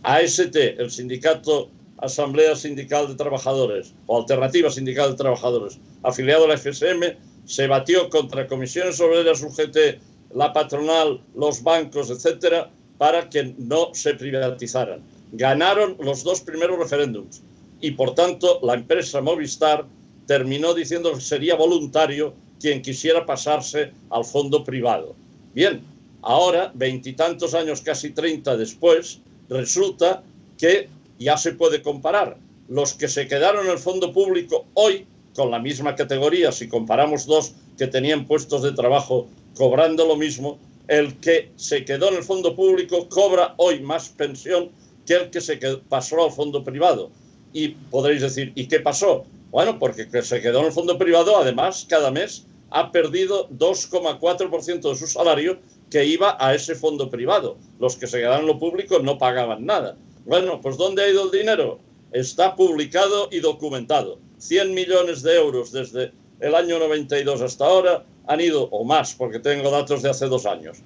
AST, el sindicato Asamblea Sindical de Trabajadores, o Alternativa Sindical de Trabajadores, afiliado a la FSM, se batió contra Comisiones Obreras, UGT, la patronal, los bancos, etcétera, para que no se privatizaran. Ganaron los 2 primeros referéndums y, por tanto, la empresa Movistar terminó diciendo que sería voluntario quien quisiera pasarse al fondo privado. Bien, ahora, 20 y tantos años, casi 30 después, resulta que ya se puede comparar. Los que se quedaron en el fondo público hoy, con la misma categoría, si comparamos 2 que tenían puestos de trabajo cobrando lo mismo, el que se quedó en el fondo público cobra hoy más pensión que el que pasó al fondo privado. Y podréis decir, ¿y qué pasó? Bueno, porque el que se quedó en el fondo privado, además, cada mes ha perdido 2,4% de su salario que iba a ese fondo privado. Los que se quedaron en lo público no pagaban nada. Bueno, pues ¿dónde ha ido el dinero? Está publicado y documentado. 100 millones de euros desde el año 92 hasta ahora han ido, o más, porque tengo datos de hace 2 años,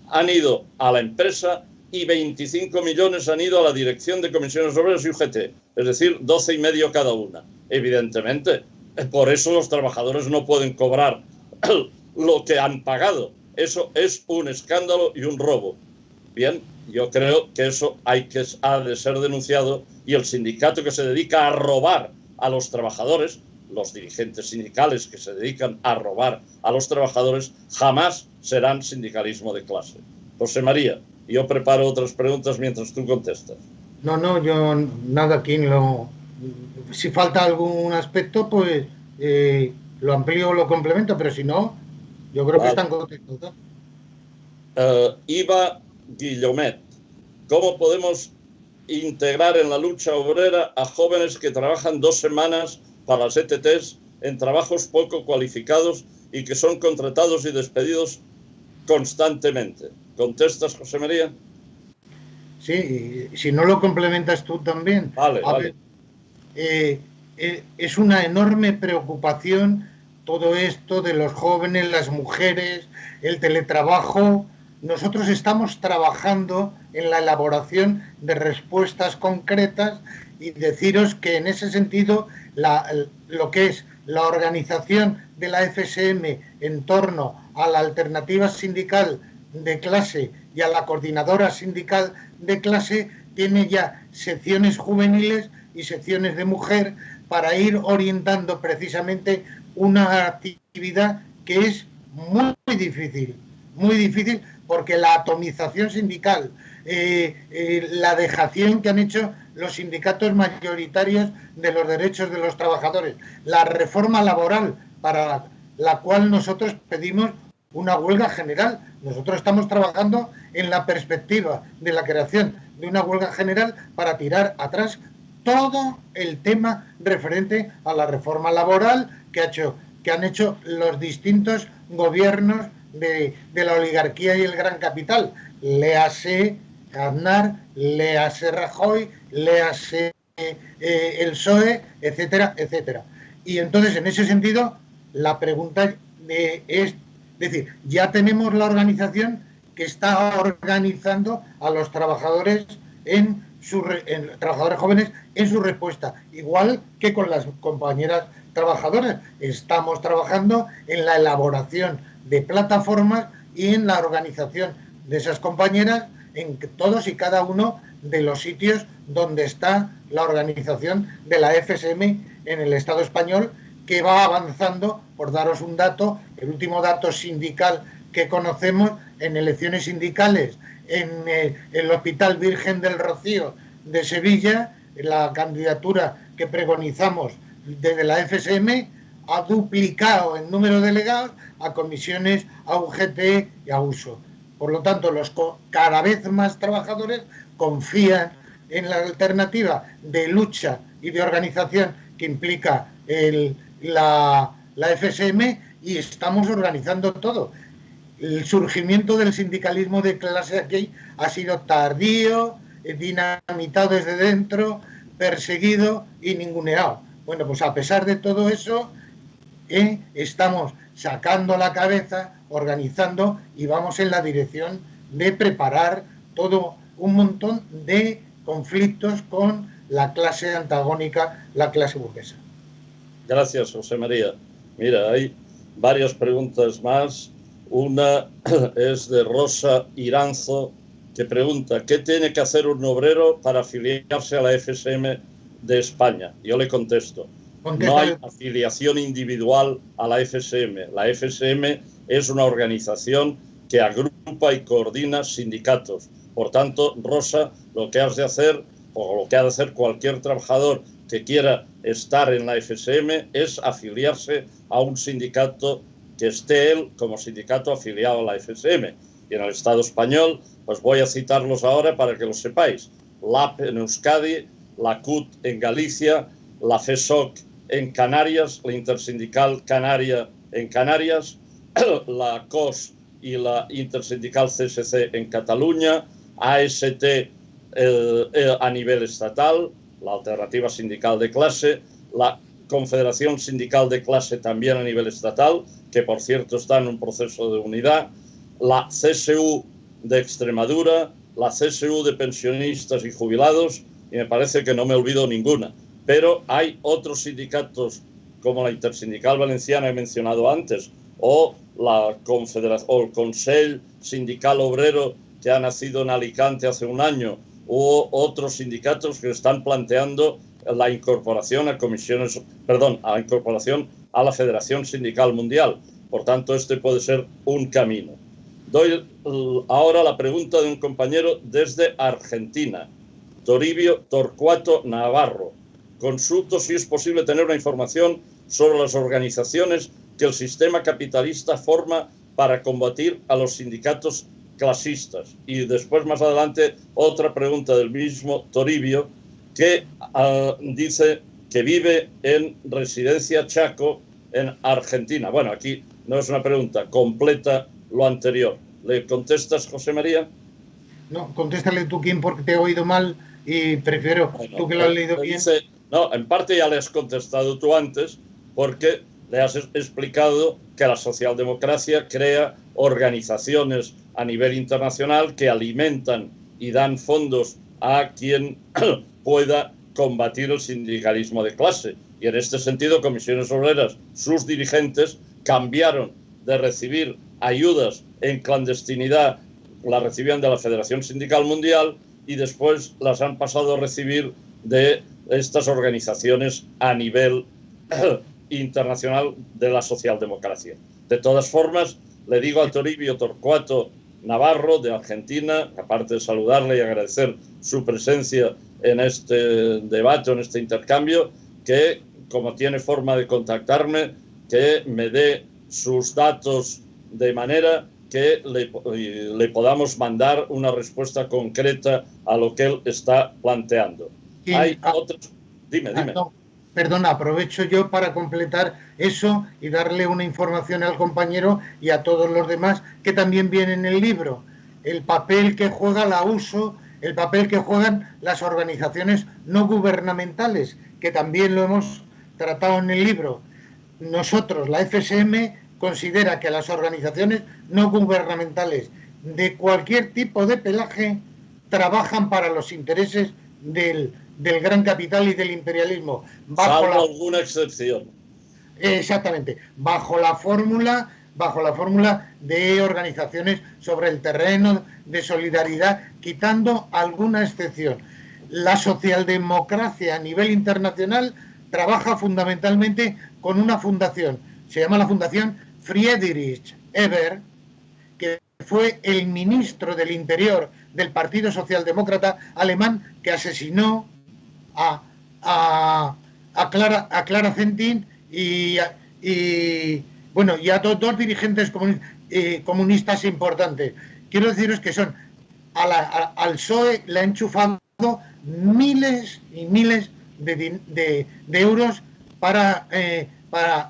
han ido a la empresa y 25 millones han ido a la Dirección de Comisiones Obreras y UGT, es decir, 12,5 cada una. Evidentemente, por eso los trabajadores no pueden cobrar lo que han pagado. Eso es un escándalo y un robo. Bien, yo creo que eso ha de ser denunciado y el sindicato que se dedica a robar a los trabajadores, los dirigentes sindicales que se dedican a robar a los trabajadores, jamás serán sindicalismo de clase. José María, yo preparo otras preguntas mientras tú contestas. No, yo nada aquí si falta algún aspecto, pues lo amplío o lo complemento, pero si no, yo creo que están contentos. Iva Guillomet, ¿cómo podemos integrar en la lucha obrera a jóvenes que trabajan 2 semanas para las ETTs en trabajos poco cualificados y que son contratados y despedidos constantemente? ¿Contestas, José María? Sí, si no lo complementas tú también. Vale. Es una enorme preocupación todo esto de los jóvenes, las mujeres, el teletrabajo. nosotros estamos trabajando en la elaboración de respuestas concretas y deciros que en ese sentido lo que es la organización de la FSM en torno a la alternativa sindical de clase y a la coordinadora sindical de clase tiene ya secciones juveniles y secciones de mujer para ir orientando precisamente una actividad que es muy difícil porque la atomización sindical, la dejación que han hecho los sindicatos mayoritarios de los derechos de los trabajadores, la reforma laboral para la cual nosotros pedimos una huelga general. Nosotros estamos trabajando en la perspectiva de la creación de una huelga general para tirar atrás todo el tema referente a la reforma laboral que han hecho los distintos gobiernos de la oligarquía y el gran capital. Léase Aznar, léase Rajoy, léase el PSOE, etcétera, etcétera. Y entonces, en ese sentido, la pregunta es decir, ya tenemos la organización que está organizando a los trabajadores trabajadores jóvenes en su respuesta, igual que con las compañeras trabajadoras. Estamos trabajando en la elaboración de plataformas y en la organización de esas compañeras en todos y cada uno de los sitios donde está la organización de la FSM en el Estado español, que va avanzando. Por daros un dato, el último dato sindical que conocemos en elecciones sindicales en el Hospital Virgen del Rocío de Sevilla, la candidatura que pregonizamos desde la FSM ha duplicado el número de delegados a comisiones, a UGT y a uso. Por lo tanto, cada vez más trabajadores confían en la alternativa de lucha y de organización que implica la FSM, y estamos organizando todo. El surgimiento del sindicalismo de clase aquí ha sido tardío, dinamitado desde dentro, perseguido y ninguneado. Bueno, pues a pesar de todo eso, estamos sacando la cabeza, organizando, y vamos en la dirección de preparar todo un montón de conflictos con la clase antagónica, la clase burguesa. Gracias, José María. Mira, hay varias preguntas más. Una es de Rosa Iranzo, que pregunta: ¿qué tiene que hacer un obrero para afiliarse a la FSM de España? Yo le contesto: no hay afiliación individual a la FSM. La FSM es una organización que agrupa y coordina sindicatos. Por tanto, Rosa, lo que has de hacer, o lo que ha de hacer cualquier trabajador que quiera estar en la FSM, es afiliarse a un sindicato que esté él como sindicato afiliado a la FSM. Y en el Estado español, pues voy a citarlos ahora para que lo sepáis: LAP en Euskadi, la CUT en Galicia, la FESOC en Canarias, la Intersindical Canaria en Canarias, la COS y la Intersindical CSC en Cataluña, AST a nivel estatal, la Alternativa Sindical de Clase, la Confederación Sindical de Clase también a nivel estatal, que por cierto está en un proceso de unidad, la CSU de Extremadura, la CSU de pensionistas y jubilados, y me parece que no me olvido ninguna. Pero hay otros sindicatos como la Intersindical Valenciana, he mencionado antes, o la Confederación, o el Consell Sindical Obrero, que ha nacido en Alicante hace un año, u otros sindicatos que están planteando la incorporación a a la incorporación a la Federación Sindical Mundial. Por tanto, este puede ser un camino. Doy ahora la pregunta de un compañero desde Argentina, Toribio Torcuato Navarro. Consulto si es posible tener una información sobre las organizaciones que el sistema capitalista forma para combatir a los sindicatos clasistas. Y después, más adelante, otra pregunta del mismo Toribio, que dice que vive en Residencia Chaco, en Argentina. Bueno, aquí no es una pregunta, completa lo anterior. ¿Le contestas, José María? No, contéstale tú, Kim, porque te he oído mal y prefiero tú que lo has leído bien. No, en parte ya le has contestado tú antes, porque le has explicado que la socialdemocracia crea organizaciones a nivel internacional que alimentan y dan fondos a quien pueda combatir el sindicalismo de clase. Y en este sentido, Comisiones Obreras, sus dirigentes, cambiaron de recibir ayudas en clandestinidad, las recibían de la Federación Sindical Mundial, y después las han pasado a recibir de estas organizaciones a nivel internacional de la socialdemocracia. De todas formas, le digo a Toribio Torcuato Navarro, de Argentina, aparte de saludarle y agradecer su presencia en este debate, en este intercambio, que como tiene forma de contactarme, que me dé sus datos de manera que le podamos mandar una respuesta concreta a lo que él está planteando. Sí, hay otros... Dime. No, perdona, aprovecho yo para completar eso y darle una información al compañero y a todos los demás que también viene en el libro. El papel que juega la USO, el papel que juegan las organizaciones no gubernamentales, que también lo hemos tratado en el libro. Nosotros, la FSM, considera que las organizaciones no gubernamentales de cualquier tipo de pelaje trabajan para los intereses del gran capital y del imperialismo. Salvo alguna excepción. Exactamente. Bajo la fórmula de organizaciones sobre el terreno de solidaridad, quitando alguna excepción. La socialdemocracia a nivel internacional trabaja fundamentalmente con una fundación. Se llama la Fundación Friedrich Ebert, que fue el ministro del Interior del Partido Socialdemócrata alemán que asesinó a Clara Zetkin y a dos dirigentes comunistas importantes. Quiero deciros que son al PSOE le ha enchufado miles y miles de euros para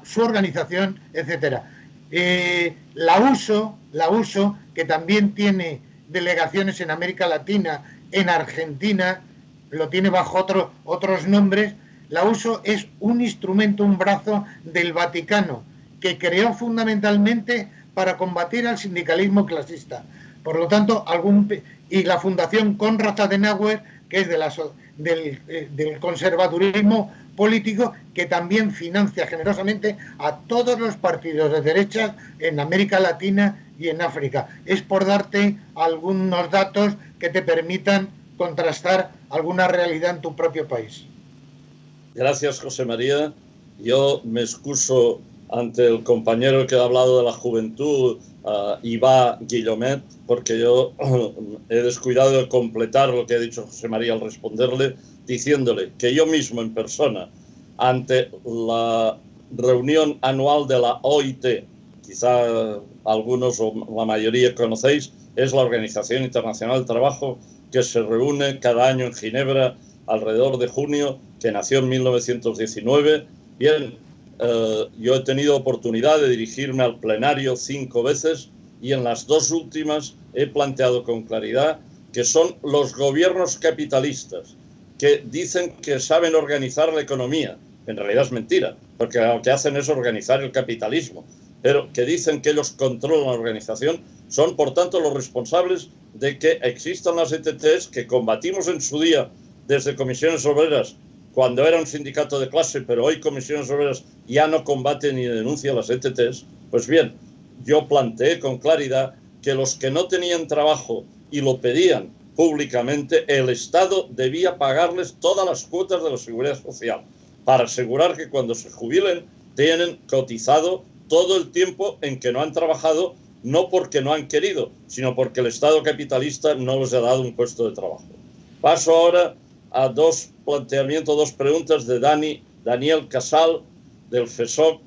su organización, etcétera. La USO, que también tiene delegaciones en América Latina, en Argentina, lo tiene bajo otros nombres. La USO es un instrumento, un brazo del Vaticano, que creó fundamentalmente para combatir al sindicalismo clasista. Por lo tanto, y la Fundación Konrad Adenauer, que es del conservadurismo político, que también financia generosamente a todos los partidos de derecha en América Latina y en África. Es por darte algunos datos que te permitan contrastar alguna realidad en tu propio país. Gracias, José María. Yo me excuso ante el compañero que ha hablado de la juventud, Iván Guillomet, porque yo he descuidado de completar lo que ha dicho José María al responderle, diciéndole que yo mismo en persona, ante la reunión anual de la OIT, quizá algunos o la mayoría conocéis, es la Organización Internacional del Trabajo, que se reúne cada año en Ginebra alrededor de junio, que nació en 1919. Bien, yo he tenido oportunidad de dirigirme al plenario 5 veces y en las 2 últimas he planteado con claridad que son los gobiernos capitalistas que dicen que saben organizar la economía. En realidad es mentira, porque lo que hacen es organizar el capitalismo, pero que dicen que ellos controlan la organización, son por tanto los responsables de que existan las ETTs que combatimos en su día desde Comisiones Obreras cuando era un sindicato de clase, pero hoy Comisiones Obreras ya no combate ni denuncia las ETTs. Pues bien, yo planteé con claridad que los que no tenían trabajo y lo pedían públicamente, el Estado debía pagarles todas las cuotas de la Seguridad Social para asegurar que cuando se jubilen tienen cotizado todo el tiempo en que no han trabajado, no porque no han querido, sino porque el Estado capitalista no les ha dado un puesto de trabajo. Paso ahora a 2 planteamientos, 2 preguntas de Daniel Casal, del FESOC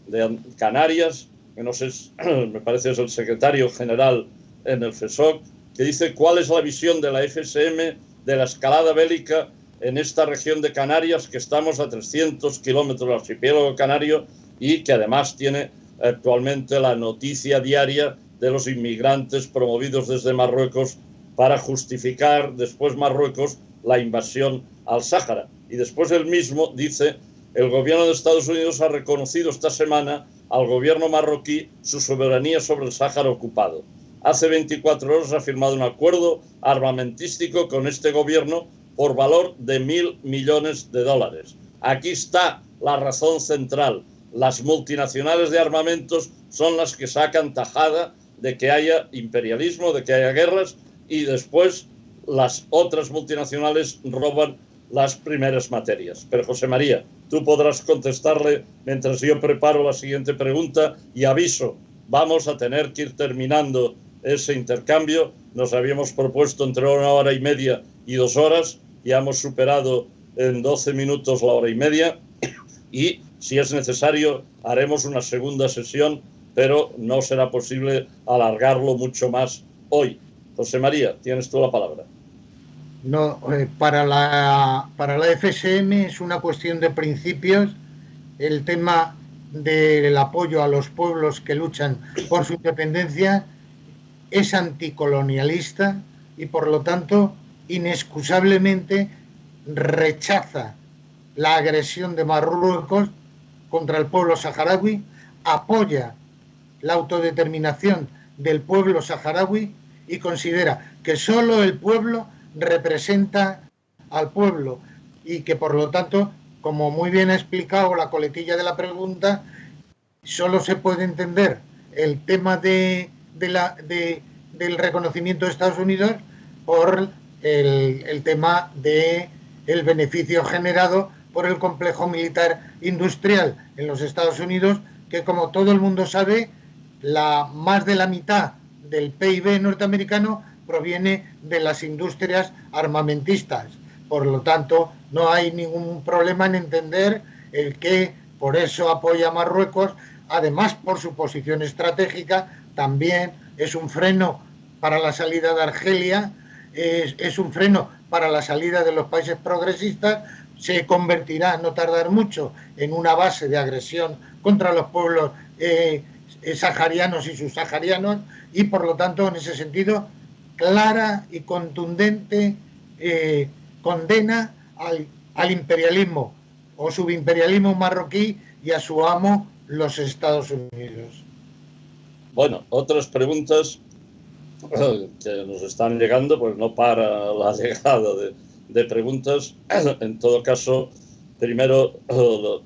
de Canarias, que no sé, me parece es el secretario general en el FESOC, que dice: ¿cuál es la visión de la FSM de la escalada bélica en esta región de Canarias, que estamos a 300 kilómetros del archipiélago canario y que además tiene actualmente la noticia diaria de los inmigrantes promovidos desde Marruecos para justificar después Marruecos la invasión al Sáhara? Y después él mismo dice El gobierno de Estados Unidos ha reconocido esta semana al gobierno marroquí su soberanía sobre el Sáhara ocupado. Hace 24 horas ha firmado un acuerdo armamentístico con este gobierno por valor de $1.000 millones. Aquí está la razón central. Las multinacionales de armamentos son las que sacan tajada de que haya imperialismo, de que haya guerras, y después las otras multinacionales roban las primeras materias. Pero José María, tú podrás contestarle mientras yo preparo la siguiente pregunta, y aviso, vamos a tener que ir terminando ese intercambio. Nos habíamos propuesto entre 1 hora y media y 2 horas, ya hemos superado en 12 minutos la hora y media, y si es necesario haremos una segunda sesión, pero no será posible alargarlo mucho más hoy. José María, tienes tú la palabra. No, para la FSM es una cuestión de principios. El tema del apoyo a los pueblos que luchan por su independencia es anticolonialista y, por lo tanto, inexcusablemente rechaza la agresión de Marruecos contra el pueblo saharaui, apoya la autodeterminación del pueblo saharaui y considera que solo el pueblo representa al pueblo y que, por lo tanto, como muy bien ha explicado la coletilla de la pregunta, solo se puede entender el tema del reconocimiento de Estados Unidos por el tema del beneficio generado por el complejo militar industrial en los Estados Unidos, que, como todo el mundo sabe, más de la mitad del PIB norteamericano proviene de las industrias armamentistas. Por lo tanto, no hay ningún problema en entender el que por eso apoya a Marruecos. Además, por su posición estratégica, también es un freno para la salida de Argelia, es un freno para la salida de los países progresistas. Se convertirá, no tardar mucho, en una base de agresión contra los pueblos saharianos y subsaharianos, y por lo tanto, en ese sentido, clara y contundente condena al imperialismo o subimperialismo marroquí y a su amo, los Estados Unidos. Bueno, otras preguntas que nos están llegando, pues no para la llegada de preguntas. En todo caso, primero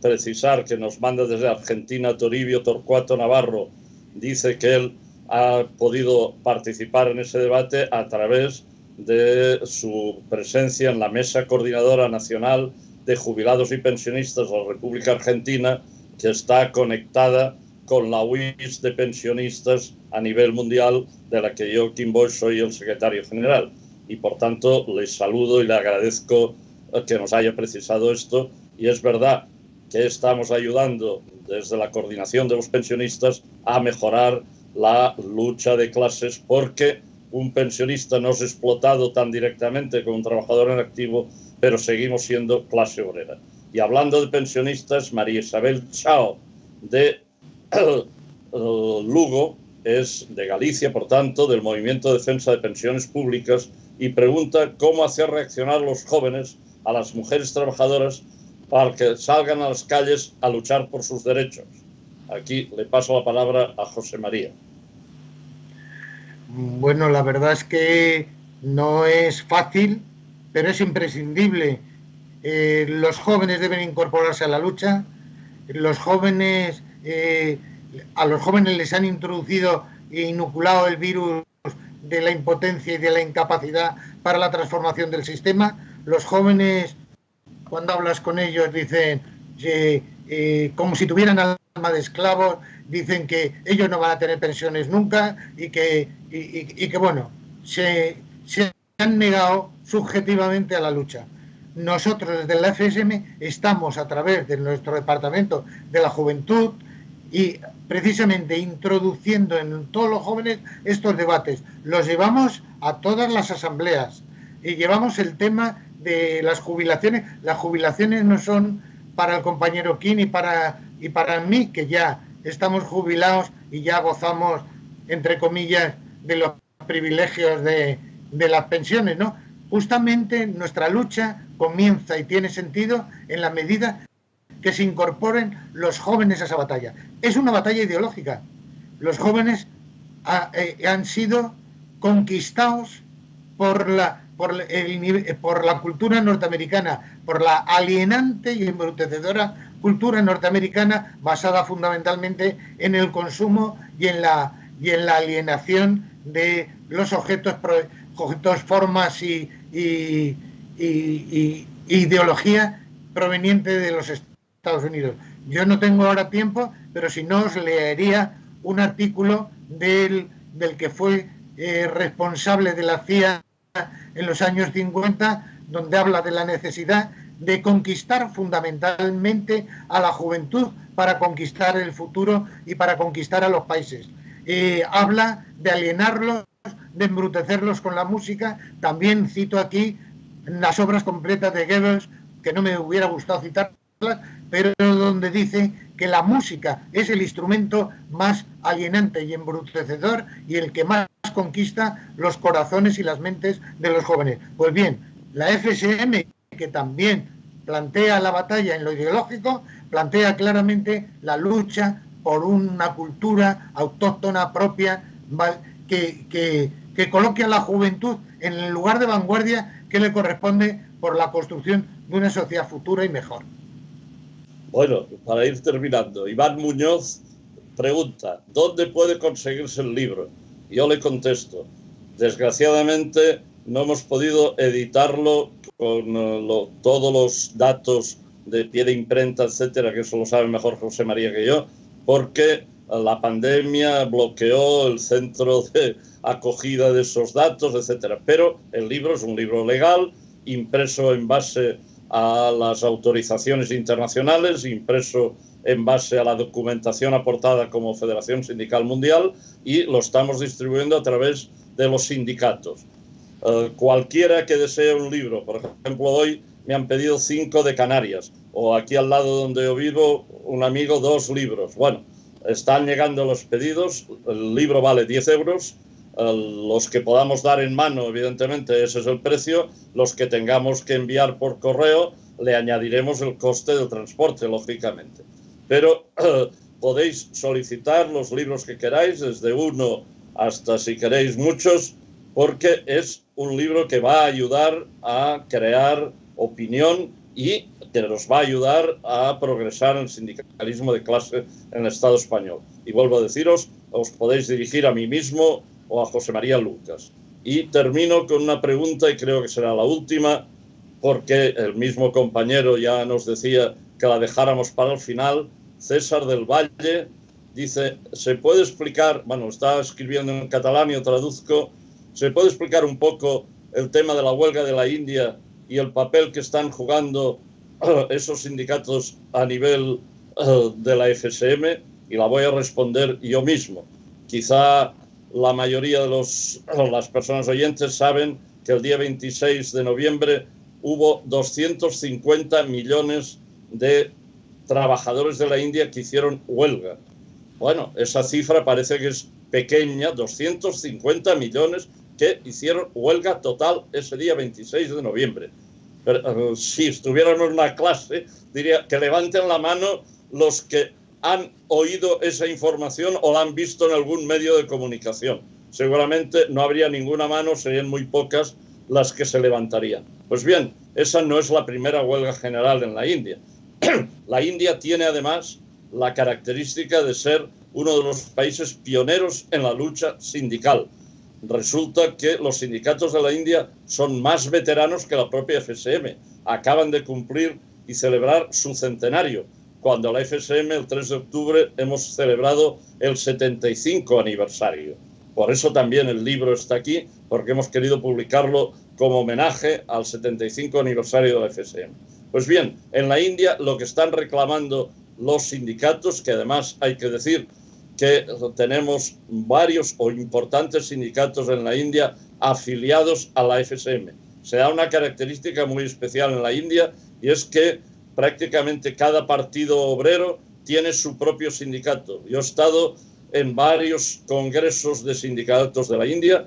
precisar que nos manda desde Argentina Toribio Torcuato Navarro. Dice que él ha podido participar en ese debate a través de su presencia en la Mesa Coordinadora Nacional de Jubilados y Pensionistas de la República Argentina, que está conectada con la UIS de pensionistas a nivel mundial, de la que yo, Kim Bosch, soy el secretario general. Y por tanto, les saludo y le agradezco que nos haya precisado esto. Y es verdad que estamos ayudando desde la coordinación de los pensionistas a mejorar la lucha de clases, porque un pensionista no es explotado tan directamente como un trabajador en activo, pero seguimos siendo clase obrera. Y hablando de pensionistas, María Isabel Chao, de Lugo, es de Galicia, por tanto, del Movimiento de Defensa de Pensiones Públicas, y pregunta cómo hacer reaccionar a los jóvenes, a las mujeres trabajadoras, para que salgan a las calles a luchar por sus derechos. Aquí le paso la palabra a José María. Bueno, la verdad es que no es fácil, pero es imprescindible. Los jóvenes deben incorporarse a la lucha. A los jóvenes les han introducido e inoculado el virus de la impotencia y de la incapacidad para la transformación del sistema. Los jóvenes, cuando hablas con ellos, dicen como si tuvieran alma de esclavos, dicen que ellos no van a tener pensiones nunca y que bueno, se han negado subjetivamente a la lucha. Nosotros desde la FSM estamos, a través de nuestro departamento de la juventud, y precisamente introduciendo en todos los jóvenes estos debates. Los llevamos a todas las asambleas y llevamos el tema de las jubilaciones. Las jubilaciones no son para el compañero Kim y para mí, que ya estamos jubilados y ya gozamos, entre comillas, de los privilegios de las pensiones, ¿no? Justamente nuestra lucha comienza y tiene sentido en la medida que se incorporen los jóvenes a esa batalla. Es una batalla ideológica. Los jóvenes han sido conquistados por la cultura norteamericana, por la alienante y embrutecedora cultura norteamericana basada fundamentalmente en el consumo y en la alienación de los objetos, formas y ideología proveniente de los Estados Unidos. Yo no tengo ahora tiempo, pero si no os leería un artículo del que fue responsable de la CIA en los años 50, donde habla de la necesidad de conquistar fundamentalmente a la juventud para conquistar el futuro y para conquistar a los países. Habla de alienarlos, de embrutecerlos con la música. También cito aquí las obras completas de Goebbels, que no me hubiera gustado citarlas, pero donde dice que la música es el instrumento más alienante y embrutecedor y el que más conquista los corazones y las mentes de los jóvenes. Pues bien, la FSM, que también plantea la batalla en lo ideológico, plantea claramente la lucha por una cultura autóctona propia que coloque a la juventud en el lugar de vanguardia que le corresponde por la construcción de una sociedad futura y mejor. Bueno, para ir terminando, Iván Muñoz pregunta, ¿dónde puede conseguirse el libro? Yo le contesto, desgraciadamente no hemos podido editarlo con todos los datos de pie de imprenta, etcétera, que eso lo sabe mejor José María que yo, porque la pandemia bloqueó el centro de acogida de esos datos, etcétera. Pero el libro es un libro legal, impreso en base a las autorizaciones internacionales, impreso en base a la documentación aportada como Federación Sindical Mundial, y lo estamos distribuyendo a través de los sindicatos. Cualquiera que desee un libro, por ejemplo, hoy me han pedido 5 de Canarias, o aquí al lado donde yo vivo, un amigo 2 libros. Bueno, están llegando los pedidos, el libro vale 10 euros, los que podamos dar en mano, evidentemente, ese es el precio, los que tengamos que enviar por correo, le añadiremos el coste del transporte, lógicamente. Pero podéis solicitar los libros que queráis, desde uno hasta, si queréis, muchos, porque es un libro que va a ayudar a crear opinión y que nos va a ayudar a progresar en el sindicalismo de clase en el Estado español. Y vuelvo a deciros, os podéis dirigir a mí mismo o a José María Lucas. Y termino con una pregunta, y creo que será la última, porque el mismo compañero ya nos decía que la dejáramos para el final. César del Valle dice, ¿se puede explicar, bueno, está escribiendo en catalán y yo traduzco, ¿se puede explicar un poco el tema de la huelga de la India y el papel que están jugando esos sindicatos a nivel de la FSM? Y la voy a responder yo mismo. Quizá la mayoría de las personas oyentes saben que el día 26 de noviembre hubo 250 millones de trabajadores de la India que hicieron huelga. Bueno, esa cifra parece que es pequeña, 250 millones que hicieron huelga total ese día 26 de noviembre. Pero, si estuviéramos en una clase, diría que levanten la mano los que han oído esa información o la han visto en algún medio de comunicación. Seguramente no habría ninguna mano, serían muy pocas las que se levantarían. Pues bien, esa no es la primera huelga general en la India. La India tiene además la característica de ser uno de los países pioneros en la lucha sindical. Resulta que los sindicatos de la India son más veteranos que la propia FSM. Acaban de cumplir y celebrar su centenario, cuando la FSM el 3 de octubre hemos celebrado el 75 aniversario. Por eso también el libro está aquí, porque hemos querido publicarlo como homenaje al 75 aniversario de la FSM. Pues bien, en la India lo que están reclamando los sindicatos, que además hay que decir que tenemos varios o importantes sindicatos en la India afiliados a la FSM. Se da una característica muy especial en la India, y es que prácticamente cada partido obrero tiene su propio sindicato. Yo he estado en varios congresos de sindicatos de la India,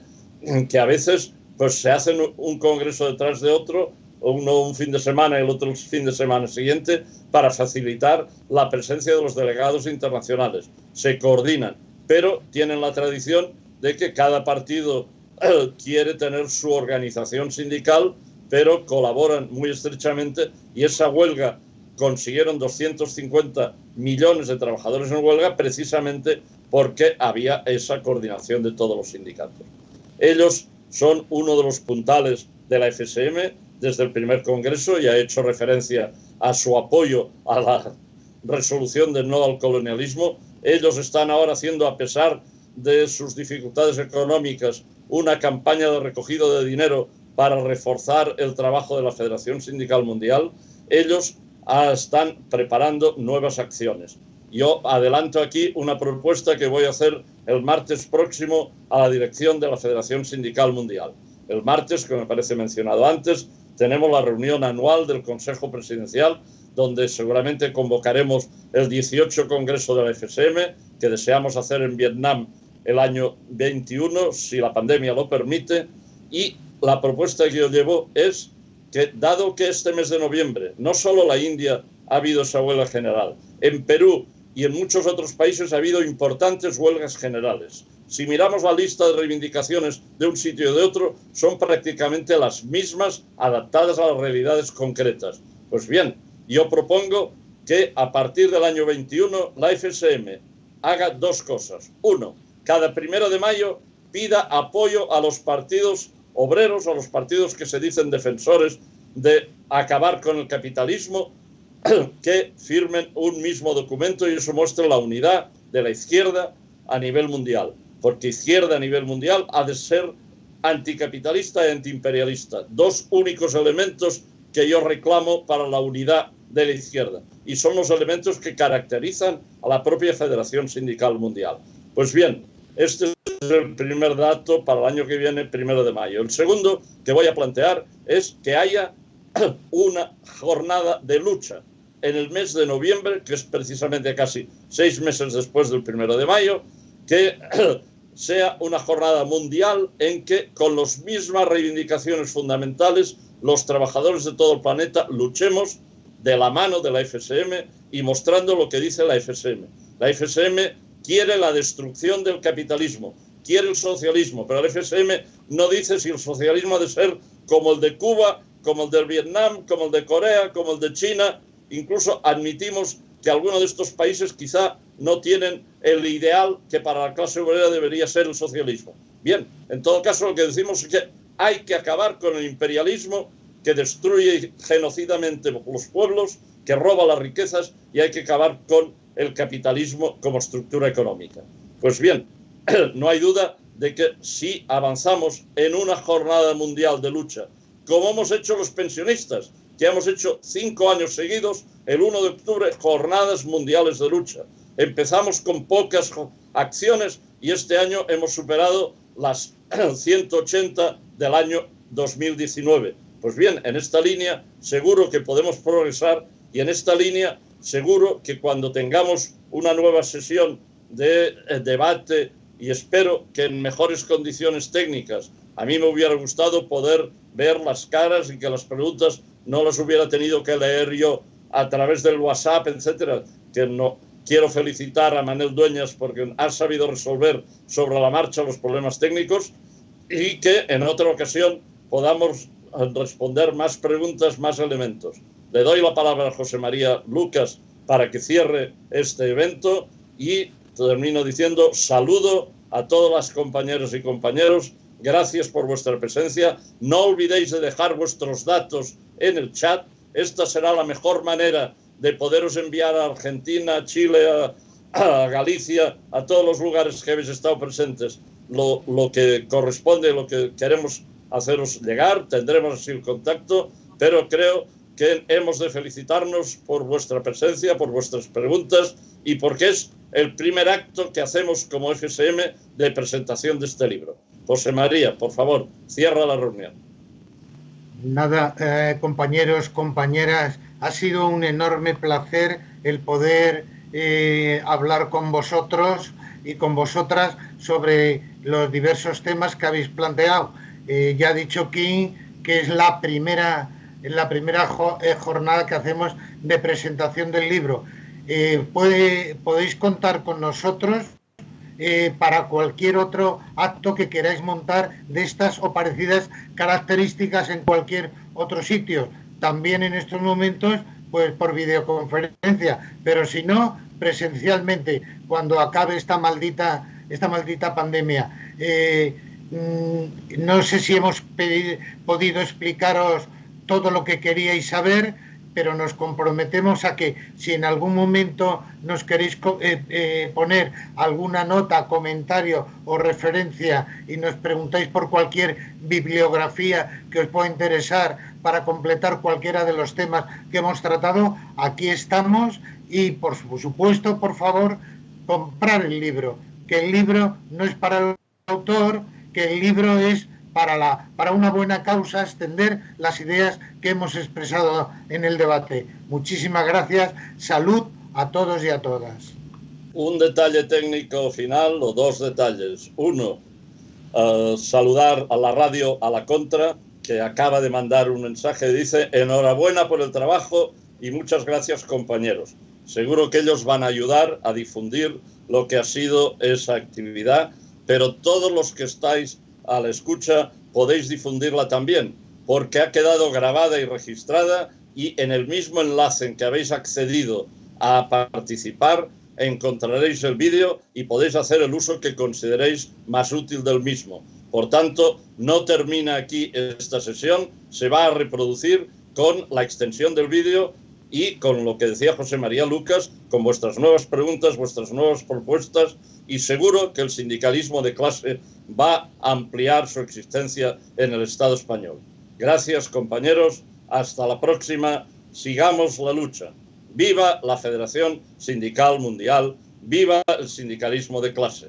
que a veces pues se hacen un congreso detrás de otro, uno un fin de semana y el otro el fin de semana siguiente, para facilitar la presencia de los delegados internacionales. Se coordinan, pero tienen la tradición de que cada partido quiere tener su organización sindical, pero colaboran muy estrechamente, y esa huelga consiguieron 250 millones de trabajadores en huelga precisamente porque había esa coordinación de todos los sindicatos. Ellos son uno de los puntales de la FSM desde el primer congreso, y ha hecho referencia a su apoyo a la resolución del no al colonialismo. Ellos están ahora haciendo, a pesar de sus dificultades económicas, una campaña de recogido de dinero para reforzar el trabajo de la Federación Sindical Mundial. Ellos están preparando nuevas acciones. Yo adelanto aquí una propuesta que voy a hacer el martes próximo a la dirección de la Federación Sindical Mundial. El martes, que me parece mencionado antes, tenemos la reunión anual del Consejo Presidencial, donde seguramente convocaremos el 18 Congreso de la FSM, que deseamos hacer en Vietnam el año 21, si la pandemia lo permite. Y la propuesta que yo llevo es que, dado que este mes de noviembre no solo la India ha habido esa huelga general, en Perú y en muchos otros países ha habido importantes huelgas generales. Si miramos la lista de reivindicaciones de un sitio y de otro, son prácticamente las mismas, adaptadas a las realidades concretas. Pues bien, yo propongo que a partir del año 21 la FSM haga dos cosas. Uno, cada 1 de mayo pida apoyo a los partidos obreros, a los partidos que se dicen defensores de acabar con el capitalismo, que firmen un mismo documento, y eso muestra la unidad de la izquierda a nivel mundial, porque izquierda a nivel mundial ha de ser anticapitalista y antiimperialista, dos únicos elementos que yo reclamo para la unidad de la izquierda, y son los elementos que caracterizan a la propia Federación Sindical Mundial. Pues bien, este es el primer dato para el año que viene, 1 de mayo. El segundo que voy a plantear es que haya una jornada de lucha en el mes de noviembre, que es precisamente casi 6 meses después del 1 de mayo, que sea una jornada mundial en que, con las mismas reivindicaciones fundamentales, los trabajadores de todo el planeta luchemos de la mano de la FSM y mostrando lo que dice la FSM. La FSM quiere la destrucción del capitalismo, quiere el socialismo, pero la FSM no dice si el socialismo ha de ser como el de Cuba, como el de Vietnam, como el de Corea, como el de China. Incluso admitimos que algunos de estos países quizá no tienen el ideal que para la clase obrera debería ser el socialismo. Bien, en todo caso lo que decimos es que hay que acabar con el imperialismo que destruye genocidamente los pueblos, que roba las riquezas, y hay que acabar con el capitalismo como estructura económica. Pues bien, no hay duda de que si avanzamos en una jornada mundial de lucha, como hemos hecho los pensionistas, que hemos hecho 5 años seguidos, el 1 de octubre, jornadas mundiales de lucha. Empezamos con pocas acciones y este año hemos superado las 180 del año 2019. Pues bien, en esta línea seguro que podemos progresar, y en esta línea seguro que cuando tengamos una nueva sesión de debate, y espero que en mejores condiciones técnicas, a mí me hubiera gustado poder ver las caras y que las preguntas no las hubiera tenido que leer yo a través del WhatsApp, etcétera, que no. Quiero felicitar a Manel Dueñas porque ha sabido resolver sobre la marcha los problemas técnicos, y que en otra ocasión podamos responder más preguntas, más elementos. Le doy la palabra a José María Lucas para que cierre este evento, y termino diciendo saludo a todas las compañeras y compañeros. Gracias por vuestra presencia. No olvidéis de dejar vuestros datos en el chat. Esta será la mejor manera de poderos enviar a Argentina, a Chile, a Galicia, a todos los lugares que habéis estado presentes, lo que corresponde, lo que queremos haceros llegar. Tendremos así el contacto, pero creo que hemos de felicitarnos por vuestra presencia, por vuestras preguntas, y porque es el primer acto que hacemos como FSM de presentación de este libro. José María, por favor, cierra la reunión. Nada, compañeros, compañeras, ha sido un enorme placer el poder hablar con vosotros y con vosotras sobre los diversos temas que habéis planteado. Ya ha dicho King que es la primera en la primera jornada que hacemos de presentación del libro. Podéis contar con nosotros para cualquier otro acto que queráis montar de estas o parecidas características en cualquier otro sitio. También en estos momentos, pues por videoconferencia, pero si no, presencialmente, cuando acabe esta maldita pandemia. No sé si hemos podido explicaros todo lo que queríais saber, pero nos comprometemos a que si en algún momento nos queréis poner alguna nota, comentario o referencia y nos preguntáis por cualquier bibliografía que os pueda interesar para completar cualquiera de los temas que hemos tratado, aquí estamos. Y por supuesto, por favor, comprar el libro, que el libro no es para el autor, que el libro es para una buena causa, extender las ideas que hemos expresado en el debate. Muchísimas gracias. Salud a todos y a todas. Un detalle técnico final o dos detalles. Uno, saludar a la radio A la Contra, que acaba de mandar un mensaje. Dice: enhorabuena por el trabajo y muchas gracias, compañeros. Seguro que ellos van a ayudar a difundir lo que ha sido esa actividad, pero todos los que estáis a la escucha podéis difundirla también, porque ha quedado grabada y registrada, y en el mismo enlace en que habéis accedido a participar encontraréis el vídeo y podéis hacer el uso que consideréis más útil del mismo. Por tanto, no termina aquí esta sesión, se va a reproducir con la extensión del vídeo y con lo que decía José María Lucas, con vuestras nuevas preguntas, vuestras nuevas propuestas, y seguro que el sindicalismo de clase va a ampliar su existencia en el Estado español. Gracias, compañeros. Hasta la próxima. Sigamos la lucha. ¡Viva la Federación Sindical Mundial! ¡Viva el sindicalismo de clase!